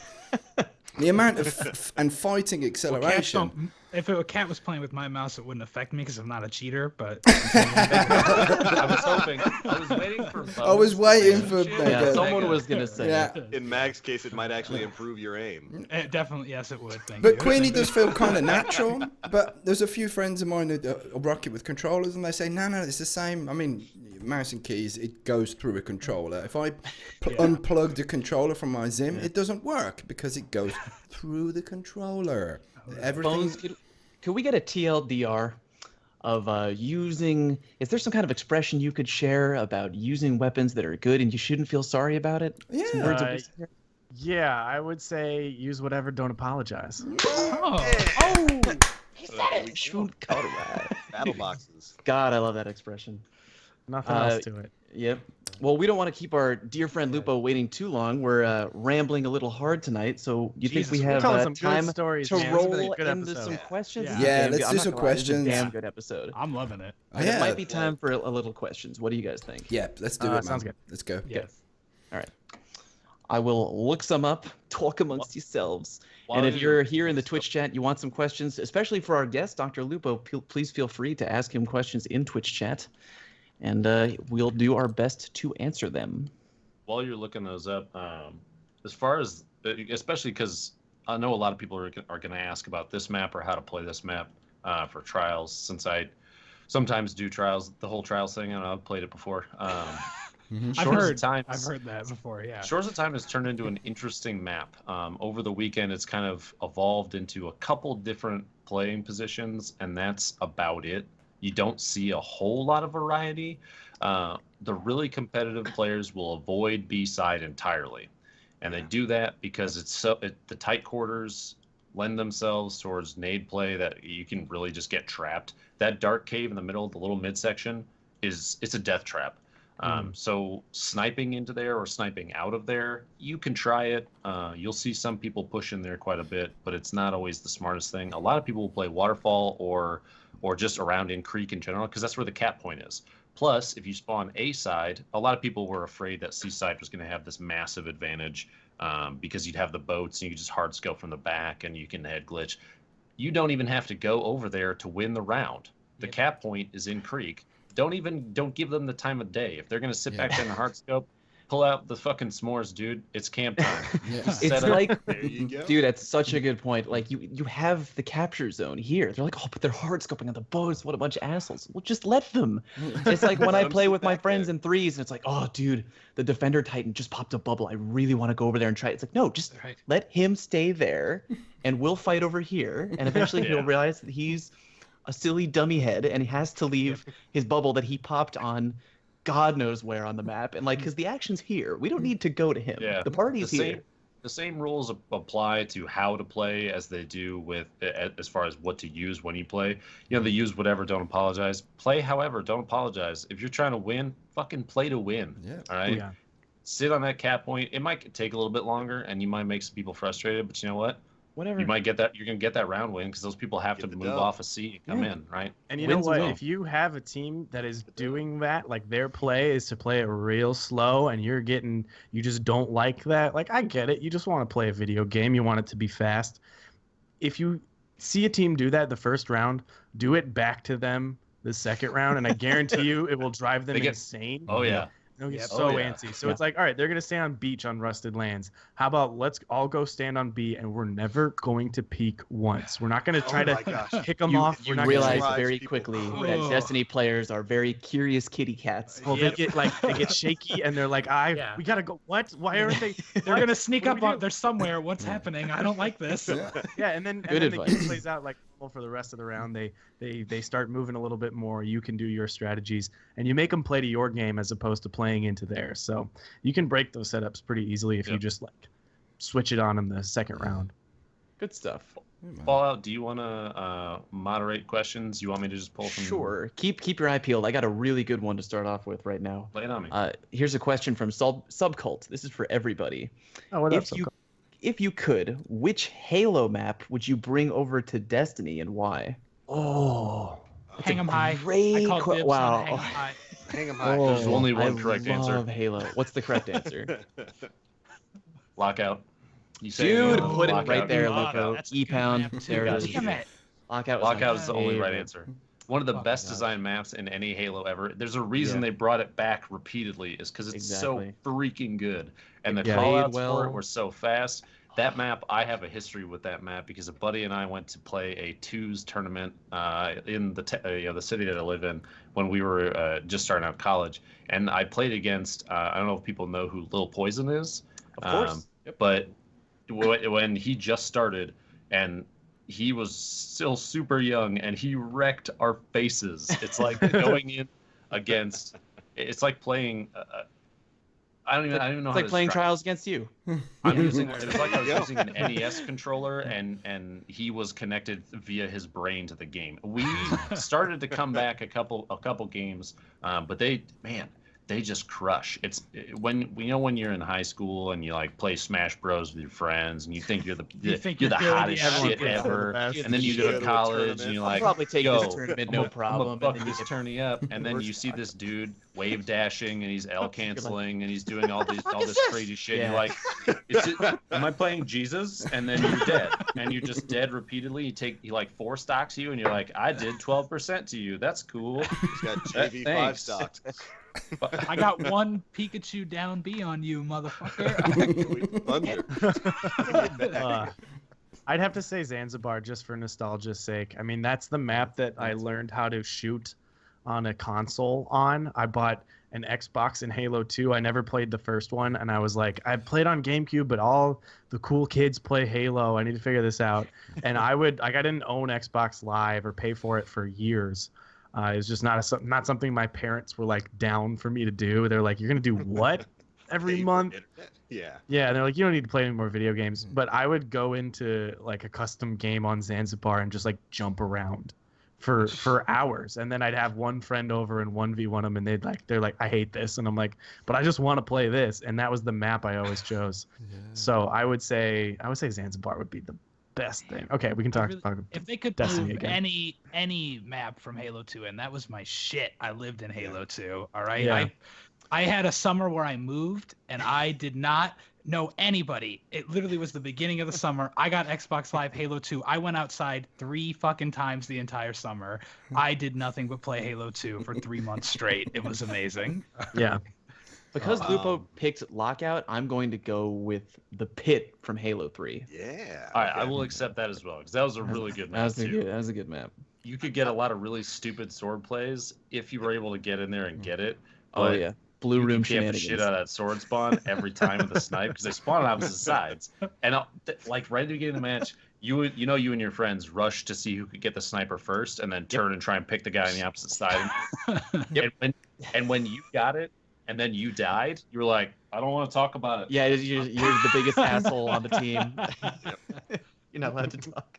The amount of and fighting acceleration. If a cat was playing with my mouse, it wouldn't affect me because I'm not a cheater. But I was hoping. I was waiting for. I was waiting for. Yeah, someone was gonna say. Yeah. In Mag's case, it might actually improve your aim. Definitely, yes, it would. Thank But you. Queenie does feel kind of natural. But there's a few friends of mine who rock it with controllers, and they say, no, it's the same. I mean, mouse and keys, it goes through a controller. If I unplug the controller from my Zim, it doesn't work because it goes through the controller. Everything. Bones, could we get a TLDR of using? Is there some kind of expression you could share about using weapons that are good and you shouldn't feel sorry about it? Yeah. Some words of wisdom here? Yeah, I would say use whatever, don't apologize. He said it. Shoot, Battle boxes. God, I love that expression. Nothing else to it. Yep. Well, we don't want to keep our dear friend Lupo waiting too long. We're rambling a little hard tonight, so you think we have telling some good time stories, to man. It's been a roll good into episode. some questions? Yeah. This is Yeah, damn let's good. I'm do not some gonna lie, this is a questions. damn good episode. I'm loving it. It might be time for a little questions. What do you guys think? Yeah, let's do it, man. Sounds good. Let's go. Yes. All right. I will look some up, talk amongst yourselves. And if you're you're here in the Twitch chat, you want some questions, especially for our guest, Dr. Lupo, please feel free to ask him questions in Twitch chat. And we'll do our best to answer them. While you're looking those up, as far as, especially because I know a lot of people are going to ask about this map or how to play this map for trials, since I sometimes do trials, the whole trials thing, and I've played it before. I've heard that before. Yeah. Shores of Time has turned into an interesting map. Over the weekend, it's kind of evolved into a couple different playing positions, and that's about it. You don't see a whole lot of variety. The really competitive players will avoid B-side entirely, and they do that because the tight quarters lend themselves towards nade play that you can really just get trapped. That dark cave in the middle of the little midsection it's a death trap. So sniping into there or sniping out of there, you can try it. You'll see some people push in there quite a bit, but it's not always the smartest thing. A lot of people will play waterfall or just around in creek in general, because that's where the cap point is. Plus, if you spawn A side, a lot of people were afraid that C side was going to have this massive advantage because you'd have the boats and you could just hard scope from the back and you can head glitch. You don't even have to go over there to win the round. The cap point is in creek. Don't give them the time of day. If they're going to sit back there and hard scope, pull out the fucking s'mores, dude. It's camp time. It's like, There you go. dude, that's such a good point. Like you have the capture zone here. They're like, oh, but they're hard scoping on the boats. What a bunch of assholes. Well, just let them. It's like when I play with my friends in threes, and it's like, oh, dude, the Defender Titan just popped a bubble. I really want to go over there and try it. It's like, no, just let him stay there, and we'll fight over here. And eventually he'll realize that he's a silly dummy head, and he has to leave his bubble that he popped on God knows where on the map, and like, because the action's here, we don't need to go to him. Yeah, the party's here. The same rules apply to how to play as they do with as far as what to use when you play. You know, they use whatever, don't apologize. Play however, don't apologize. If you're trying to win, fucking play to win. Yeah. All right. Yeah. Sit on that cap point. It might take a little bit longer, and you might make some people frustrated. But you know what? Whatever. You might get that. You're gonna get that round win because those people have Get to the move dub. off a C and come in, right? And you Wins know what? will. If you have a team that is doing that, like their play is to play it real slow, and you just don't like that. Like, I get it. You just want to play a video game. You want it to be fast. If you see a team do that the first round, do it back to them the second round, and I guarantee you it will drive them They get- insane. Oh yeah. They'll get Yep. so Oh, yeah. antsy. So it's like, all right, they're gonna stay on beach on rusted lands. How about let's all go stand on B, and we're never going to peek once. We're not gonna try Oh my to gosh. kick them You, off. you We're not realize gonna, Drives very people quickly crazy. that Oh. Destiny players are very curious kitty cats. well, they get shaky, and they're like, Yeah. we gotta go. What? Why aren't they? They're gonna sneak What up do we on. do? They're somewhere. What's happening? I don't like this. Yeah, and then Good the game advice. plays out like normal for the rest of the round. They start moving a little bit more. You can do your strategies, and you make them play to your game as opposed to playing into theirs. So you can break those setups pretty easily if you Yep. just like switch it on in the second round. Good stuff. Fallout, do you want to moderate questions? You want me to just pull from? Sure. Keep your eye peeled. I got a really good one to start off with right now. Lay it on me. Here's a question from Subcult. This is for everybody. Oh, what up? If you could, which Halo map would you bring over to Destiny and why? Oh, Hang 'em high. I Great called dibs on wow. hang 'em high. Hang 'em high. There's only one I correct answer. love Halo. What's the correct answer? Lockout. You say Dude, Halo, put it Lockout. right there, Lockout. Lupo. That's a E good pound. map, too. There it is. Damn it. Lockout Lockout was is the only right favorite. answer. One of the Oh my best gosh. designed maps in any Halo ever. There's a reason Yeah. they brought it back repeatedly, is because it's Exactly. so freaking good. And the It callouts played for it well. were so fast. That map, I have a history with that map because a buddy and I went to play a twos tournament in the city that I live in when we were just starting out college, and I played against. I don't know if people know who Lil Poison is. Of course. Yep. But when he just started, and he was still super young, and he wrecked our faces. It's like going in against. It's like playing. I don't even know It's how like to playing describe Trials Against You. I'm using. It was like I was using an NES controller, and he was connected via his brain to the game. We started to come back a couple games, but they just crush. It's when you're in high school and you like play Smash Bros with your friends and you think you're the you're good, hottest yeah, shit everyone ever, thinks and then you go to to a college tournament. and you're I'll like, probably take yo, this tournament, I'm no a problem. fuck And then you this get tourney up, and then you see this dude wave dashing and he's L canceling and he's doing all this crazy shit. Yeah. You're like, am I playing Jesus? And then you're dead, and you're just dead repeatedly. He like 4-stocks you, and you're like, I did 12% to you. That's cool. He's got JV 5 Thanks. stocked. I got one Pikachu down B on you, motherfucker. Thunder. I'd have to say Zanzibar just for nostalgia's sake. I mean, that's the map that I learned how to shoot on a console on. I bought an Xbox in Halo 2. I never played the first one, and I was like, I played on GameCube, but all the cool kids play Halo. I need to figure this out. And I didn't own Xbox Live or pay for it for years. It was just not something my parents were like down for me to do. They're like, "You're gonna do what every month?" Yeah. Yeah, and they're like, "You don't need to play any more video games." But I would go into like a custom game on Zanzibar and just like jump around for hours, and then I'd have one friend over and 1v1 them, and they're like, "I hate this," and I'm like, "But I just want to play this," and that was the map I always chose. So I would say Zanzibar would be the best thing. Okay, we can talk. If they could Destiny move again. any map from Halo 2, and that was my shit. I lived in Halo 2. All right. Yeah. I had a summer where I moved and I did not know anybody. It literally was the beginning of the summer. I got Xbox Live Halo 2. I went outside 3 fucking times the entire summer. I did nothing but play Halo 2 for 3 months straight. It was amazing. Yeah. Because Lupo picked Lockout, I'm going to go with the Pit from Halo 3. Yeah. All right, okay. I will accept that as well because that was a really good That map was too. that was a good map. You could get a lot of really stupid sword plays if you were able to get in there and get it. Oh But yeah, Blue you Room can camp the shenanigans. shit out of that sword spawn every time with the snipe because they spawn on opposite sides. And like right at the beginning of the match, you and your friends rush to see who could get the sniper first, and then turn and try and pick the guy on the opposite side. And when you got it, and then you died, you were like, I don't want to talk about it. Yeah, you're the biggest asshole on the team. You're not allowed to talk.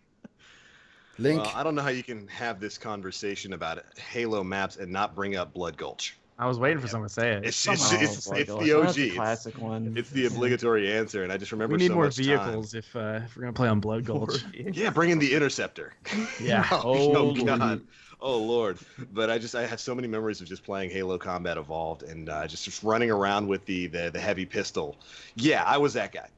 Link. Well, I don't know how you can have this conversation about Halo maps and not bring up Blood Gulch. I was waiting for someone to say it. It's Oh, it's boy, the gosh, OG. that's a classic one. It's the obligatory answer, and I just remember We need so more much time. vehicles if we're gonna play on Blood Gulch. Yeah, bring in the Interceptor. Yeah. Oh God. Oh Lord. But I have so many memories of just playing Halo Combat Evolved and just running around with the heavy pistol. Yeah, I was that guy.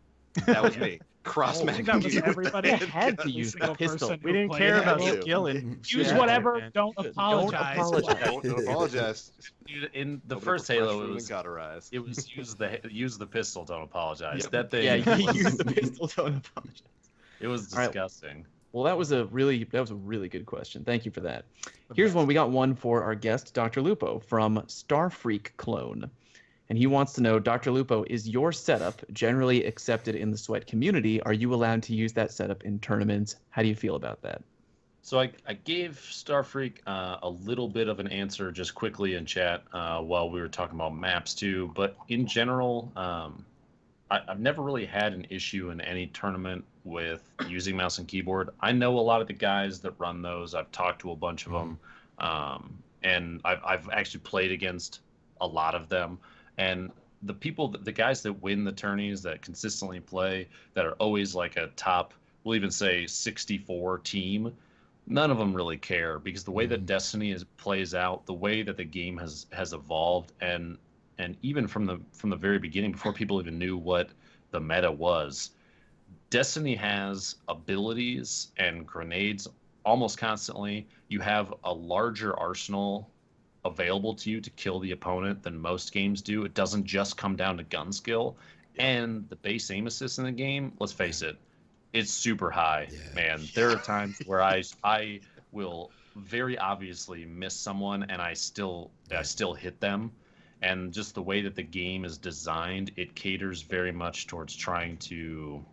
That was me. Cross I think matching that was you with everybody that had to every use single that pistol. person We who didn't played care about Halo. skill and Use yeah, whatever. man. Don't apologize. Don't apologize. Dude, in the Nobody first will crush Halo, you it and was cauterize. use the pistol. Don't apologize. Yep. That thing. Yeah, you was, use the pistol. Don't apologize. It was All right. disgusting. Well, that was a really good question. Thank you for that. Here's one. We got one for our guest, Dr. Lupo from Starfreak Clone. And he wants to know, Dr. Lupo, is your setup generally accepted in the Sweat community? Are you allowed to use that setup in tournaments? How do you feel about that? So I gave Starfreak a little bit of an answer just quickly in chat while we were talking about maps too. But in general, I've never really had an issue in any tournament with using mouse and keyboard. I know a lot of the guys that run those. I've talked to a bunch of them, and I've actually played against a lot of them. And the guys that win the tourneys, that consistently play, that are always like a top, we'll even say 64 team, none of them really care because the way that Destiny plays out, the way that the game has evolved, and even from the very beginning, before people even knew what the meta was, Destiny has abilities and grenades almost constantly. You have a larger arsenal available to you to kill the opponent than most games do. It doesn't just come down to gun skill. And the base aim assist in the game, let's face it, it's super high, man. There are times where I will very obviously miss someone and I still hit them. And just the way that the game is designed, it caters very much towards trying to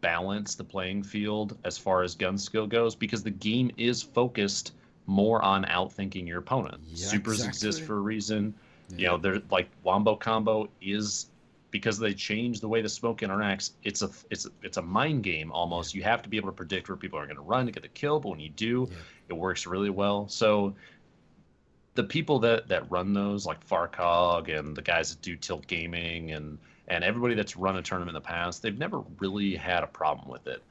balance the playing field as far as gun skill goes, because the game is focused more on outthinking your opponent. Supers exist for a reason. You know, they're like Wombo Combo is, because they change the way the smoke interacts, it's a mind game almost. You have to be able to predict where people are going to run to get the kill, but when you do, it works really well. So the people that run those, like Farcog and the guys that do Tilt Gaming and everybody that's run a tournament in the past, they've never really had a problem with it,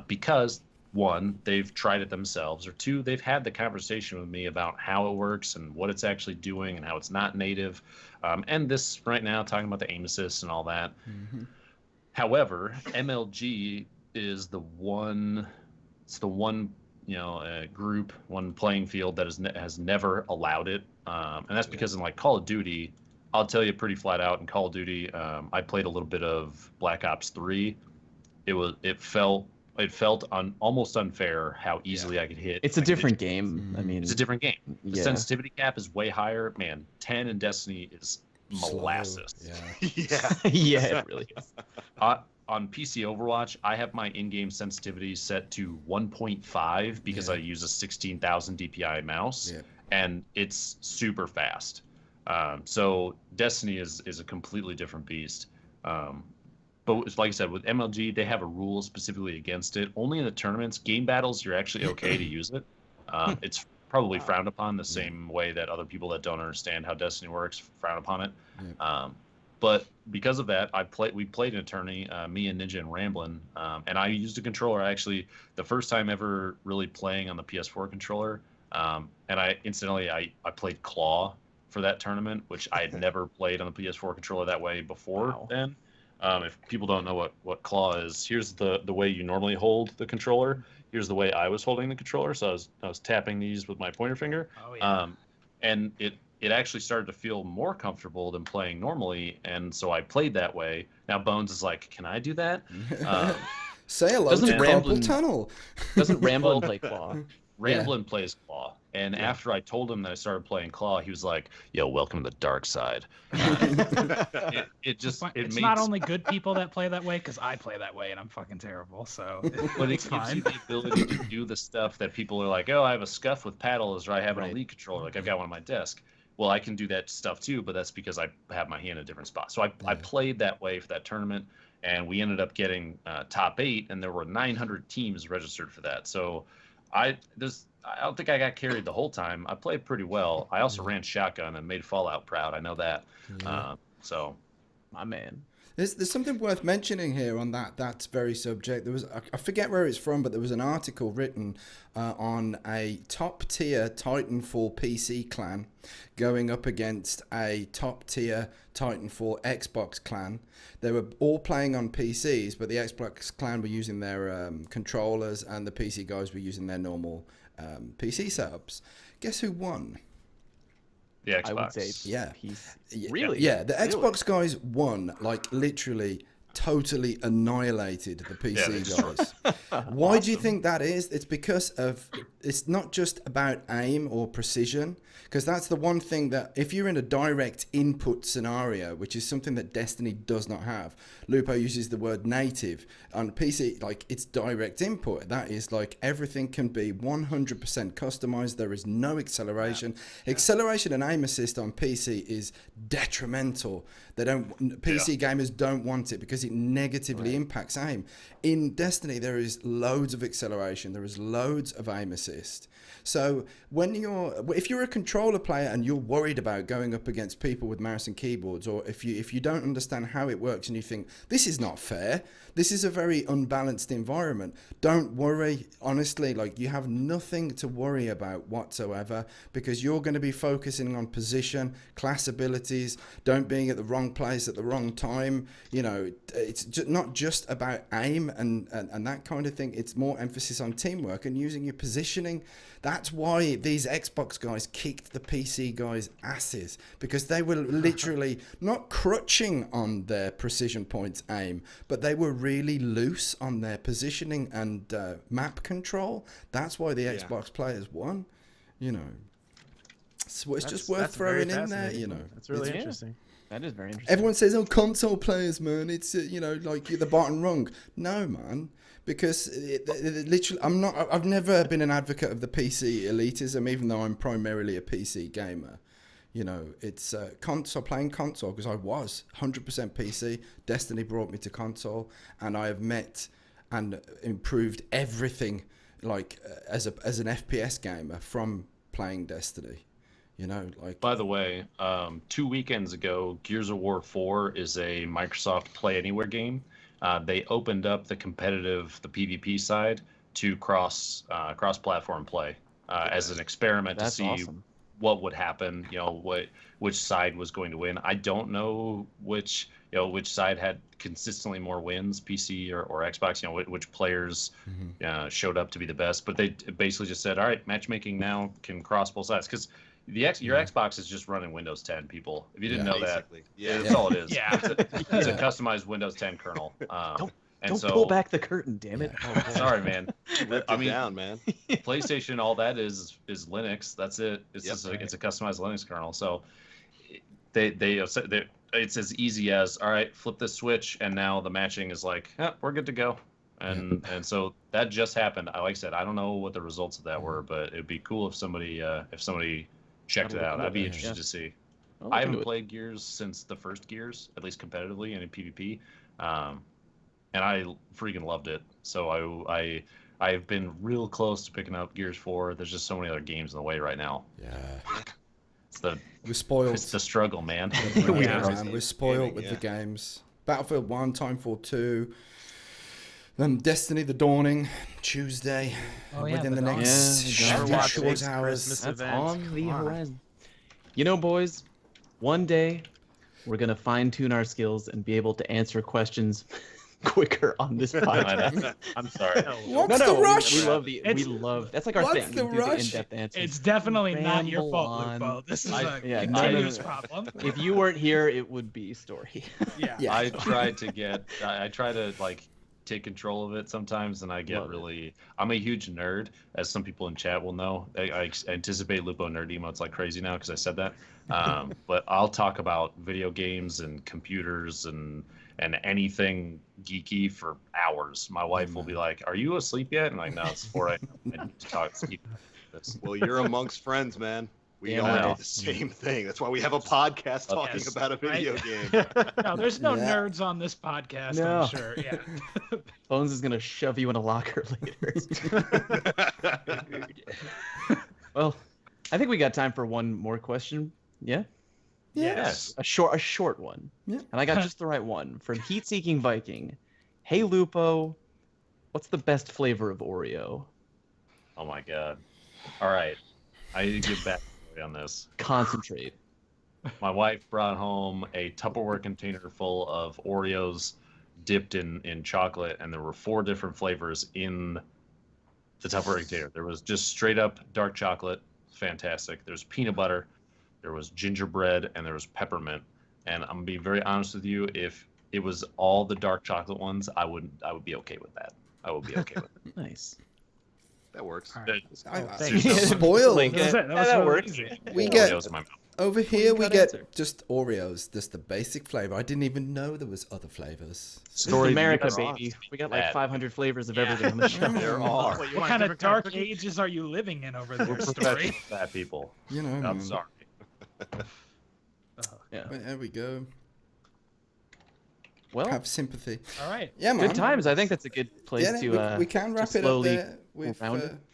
because one, they've tried it themselves, or two, they've had the conversation with me about how it works and what it's actually doing and how it's not native. And this right now, talking about the aim assist and all that. Mm-hmm. However, MLG is the one group, one playing field that has never allowed it. And that's because in like Call of Duty, I'll tell you pretty flat out, in Call of Duty, I played a little bit of Black Ops 3. It felt almost unfair how easily I could hit. It's a different game. I mean, it's a different game. The sensitivity cap is way higher. Man, 10 in Destiny is molasses. Yeah, it really is. On PC Overwatch, I have my in-game sensitivity set to 1.5 because I use a 16,000 DPI mouse, and it's super fast. So Destiny is a completely different beast. But like I said, with MLG, they have a rule specifically against it. Only in the tournaments, game battles, you're actually okay to use it. It's probably frowned upon the same way that other people that don't understand how Destiny works frown upon it. But because of that, we played in a tourney, me and Ninja and Ramblin', and I used a controller. Actually, the first time ever really playing on the PS4 controller, and I played Claw for that tournament, which I had never played on the PS4 controller that way before then. If people don't know what Claw is, here's the way you normally hold the controller. Here's the way I was holding the controller. So I was tapping these with my pointer finger. And it actually started to feel more comfortable than playing normally. And so I played that way. Now Bones is like, can I do that? Say hello to Ramblin' Tunnel. Doesn't Ramblin' play Claw? Ramblin' plays Claw. And after I told him that I started playing Claw, he was like, "Yo, welcome to the dark side." It's not only good people that play that way, because I play that way and I'm fucking terrible. So, but it gives you the ability to do the stuff that people are like, "Oh, I have a scuff with paddles, or I have an elite controller, like I've got one on my desk." Well, I can do that stuff too, but that's because I have my hand in a different spot. So I played that way for that tournament, and we ended up getting top 8, and there were 900 teams registered for that. So I don't think I got carried the whole time. I played pretty well. I also ran shotgun and made Fallout proud. I know that. So, my man. There's something worth mentioning here on that very subject. There was, I forget where it's from, but there was an article written on a top tier Titanfall PC clan going up against a top tier Titanfall Xbox clan. They were all playing on PCs, but the Xbox clan were using their controllers, and the PC guys were using their normal PC setups. Guess who won? The Xbox. I would say Really? Yeah, the Xbox guys won, like literally totally annihilated the PC guys. Why do you think that is? It's because it's not just about aim or precision, because that's the one thing that if you're in a direct input scenario, which is something that Destiny does not have. Lupo uses the word native. On PC, like, it's direct input. That is like everything can be 100% customized. There is no acceleration. Acceleration and aim assist on PC is detrimental. PC gamers don't want it because it negatively impacts aim. In Destiny, there is loads of acceleration. There is loads of aim assist. So if you're a controller player and you're worried about going up against people with mouse and keyboards, or if you don't understand how it works and you think this is not fair, this is a very unbalanced environment, don't worry. Honestly, like, you have nothing to worry about whatsoever, because you're going to be focusing on position, class abilities, don't being at the wrong place at the wrong time. You know, not just about aim and that kind of thing. It's more emphasis on teamwork and using your positioning. That's why these Xbox guys kicked the PC guys' asses, because they were literally not crutching on their precision points aim, but they were really loose on their positioning and map control. That's why the Xbox players won. You know, so it's just worth throwing in there. You know, that's really interesting. That is very interesting. Everyone says, "Oh, console players, man, it's like you're the bottom rung." No, man, because literally, I've never been an advocate of the PC elitism, even though I'm primarily a PC gamer. You know, it's playing console because I was 100% PC. Destiny brought me to console, and I have met and improved everything, like as an FPS gamer from playing Destiny. You know, like. By the way, 2 weekends ago, Gears of War 4 is a Microsoft Play Anywhere game. They opened up the PvP side to cross-platform play as an experiment to see what would happen. You know, which side was going to win. I don't know which side had consistently more wins, PC or Xbox. You know, which players showed up to be the best. But they basically just said, all right, matchmaking now can cross both sides, because your Xbox is just running Windows 10, people. If you didn't know that, that's all it is. Yeah. It's a customized Windows 10 kernel. Don't pull back the curtain, damn it. Oh, sorry, man. I mean, down, man. PlayStation, all that is Linux. That's it. It's it's a customized Linux kernel. So it's as easy as, all right, flip this switch, and now the matching is like, we're good to go. And so that just happened. Like I said, I don't know what the results of that were, but it'd be cool if somebody checked it out. I'd be interested to see. I haven't played Gears since the first Gears, at least competitively and in PvP, and I freaking loved it. So I've been real close to picking up Gears 4. There's just so many other games in the way right now. Yeah, we're spoiled. It's the struggle, man. We're spoiled with the games. Battlefield 1, Titanfall 2. Destiny: The Dawning, Tuesday, within the next short hours. That's on the horizon. You know, boys, one day we're going to fine-tune our skills and be able to answer questions quicker on this podcast. I'm sorry. What's the rush? We love that's like our thing. The rush? In-depth answers. It's definitely not your Ramble fault, on. Lupo. This is a no, continuous problem. If you weren't here, it would be story. Yeah. I try to like take control of it sometimes, and I get I'm a huge nerd, as some people in chat will know. I anticipate Lupo nerd emotes like crazy now because I said that. But I'll talk about video games and computers and anything geeky for hours. My wife will be like, "Are you asleep yet?" And I'm like, "No, it's 4 a.m. I need to talk." Well, you're amongst friends, man. We all do the same thing. That's why we have a podcast talking about a video game. No, there's no nerds on this podcast, I'm sure. Yeah. Bones is gonna shove you in a locker later. Well, I think we got time for one more question. Yeah. Yes. A short one. Yeah. And I got just the right one from Heat Seeking Viking. Hey Lupo, what's the best flavor of Oreo? Oh my god. All right. I need to get back on this. Concentrate. My wife brought home a Tupperware container full of Oreos dipped in chocolate, and there were 4 different flavors in the Tupperware container. There was just straight up dark chocolate, fantastic. There's peanut butter, there was gingerbread, and there was peppermint. And I'm gonna be very honest with you, if it was all the dark chocolate ones, I would be okay with that. I would be okay with it. Nice. That works. Right. Spoiled. That works. We get over here. We get just Oreos, just the basic flavor. I didn't even know there was other flavors. Story America, baby. We got like 500 flavors of everything on the show. There are. What kind of dark ages are you living in over there, Story? Bad people. You know, I'm sorry. Yeah. There we go. Well, have sympathy. All right. Yeah, man. Good times. I think that's a good place to. We can wrap it up there.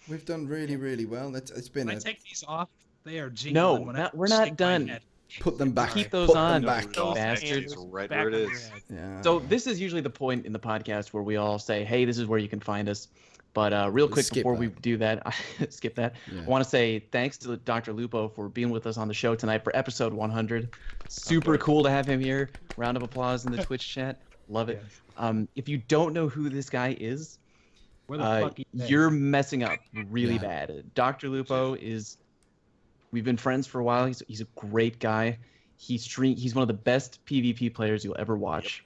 We've done really, really well. It's been. Can I take these off? They are No, jingling. we're not done. Put them back. Keep those Put on, them back. bastards. It's right where it is. Yeah. So this is usually the point in the podcast where we all say, "Hey, this is where you can find us." But real quick before we do that, skip that. Yeah. I want to say thanks to Dr. Lupo for being with us on the show tonight for episode 100. Super cool to have him here. Round of applause in the Twitch chat. Love it. Yes. If you don't know who this guy is, Where the fuck he been? you're messing up really Yeah. bad. Dr. Lupo is. We've been friends for a while. He's a great guy. He's one of the best PvP players you'll ever watch.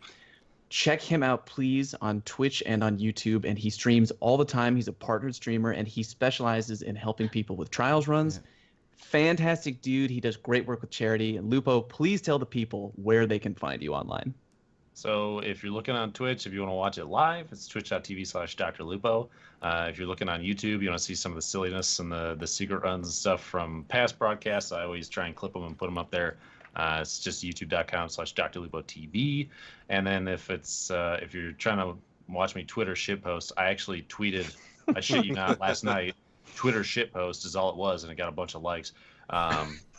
Check him out, please, on Twitch and on YouTube. And he streams all the time. He's a partnered streamer, and he specializes in helping people with trials runs. Yeah. Fantastic dude. He does great work with charity. And Lupo, please tell the people where they can find you online. So if you're looking on Twitch, if you want to watch it live, it's twitch.tv/DrLupo. If you're looking on YouTube, you want to see some of the silliness and the secret runs and stuff from past broadcasts, I always try and clip them and put them up there. It's just youtube.com/DrLupoTV. And then if you're trying to watch me Twitter shitpost, I actually tweeted, I shit you not, last night, Twitter shitpost is all it was, and it got a bunch of likes.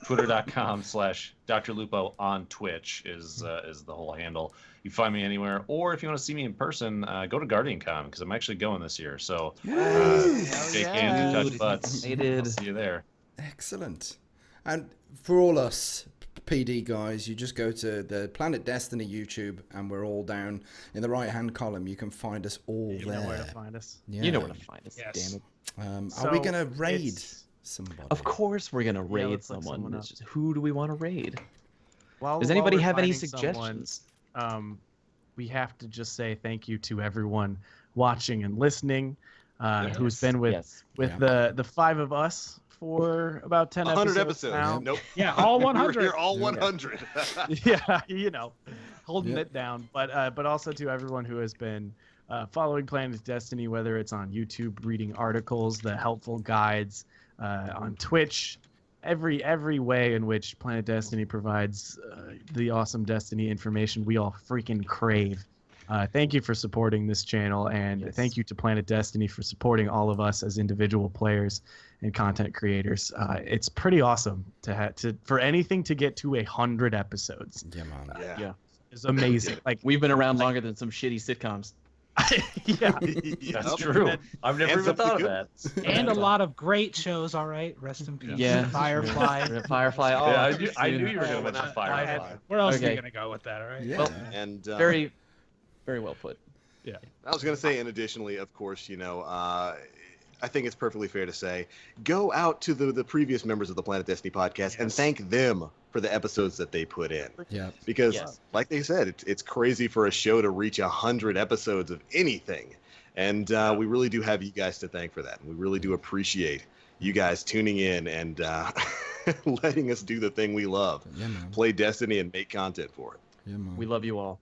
Twitter.com/DrLupo on Twitch is the whole handle. You find me anywhere, or if you want to see me in person, go to GuardianCon because I'm actually going this year. So shake hands and touch butts. I'll see you there. Excellent. And for all us PD guys, you just go to the Planet Destiny YouTube, and we're all down in the right-hand column. You can find us all You there. know where to find us. Yeah. You know where to find us. Yes. Damn it. Are we So gonna raid it's- somebody? Of course, we're gonna raid let's look someone. someone It's up. just, who do we want to raid? While Does anybody we're have any finding someone, suggestions? We have to just say thank you to everyone watching and listening, who's been with Yeah. the five of us for about 10 100 episodes now. Nope. Yeah, all We were 100. here all 100. Yeah, holding Yeah. it down. But also to everyone who has been following Planet Destiny, whether it's on YouTube, reading articles, the helpful guides, on Twitch, every way in which Planet Destiny provides the awesome Destiny information we all freaking crave. Thank you for supporting this channel, and thank you to Planet Destiny for supporting all of us as individual players and content creators. It's pretty awesome for anything to get to 100 episodes. Yeah, man. Yeah. It's amazing. Like We've been around longer than some shitty sitcoms. yeah, That's true. I've never And even thought of something that. And a lot of great shows, all right? Rest in peace. Yeah. Firefly. Firefly. Oh, Yeah, I soon. knew you were going to mention Firefly. Where else are Okay. you going to go with that, all right? Yeah. Well, And very, very well put. I was going to say, and additionally, of course, I think it's perfectly fair to say, go out to the previous members of the Planet Destiny podcast and thank them for the episodes that they put in. Yeah. Because, Yes. like they said, it's crazy for a show to reach 100 episodes of anything. And we really do have you guys to thank for that. And we really do appreciate you guys tuning in and letting us do the thing we love, Yeah, man. play Destiny and make content for it. Yeah, man. We love you all.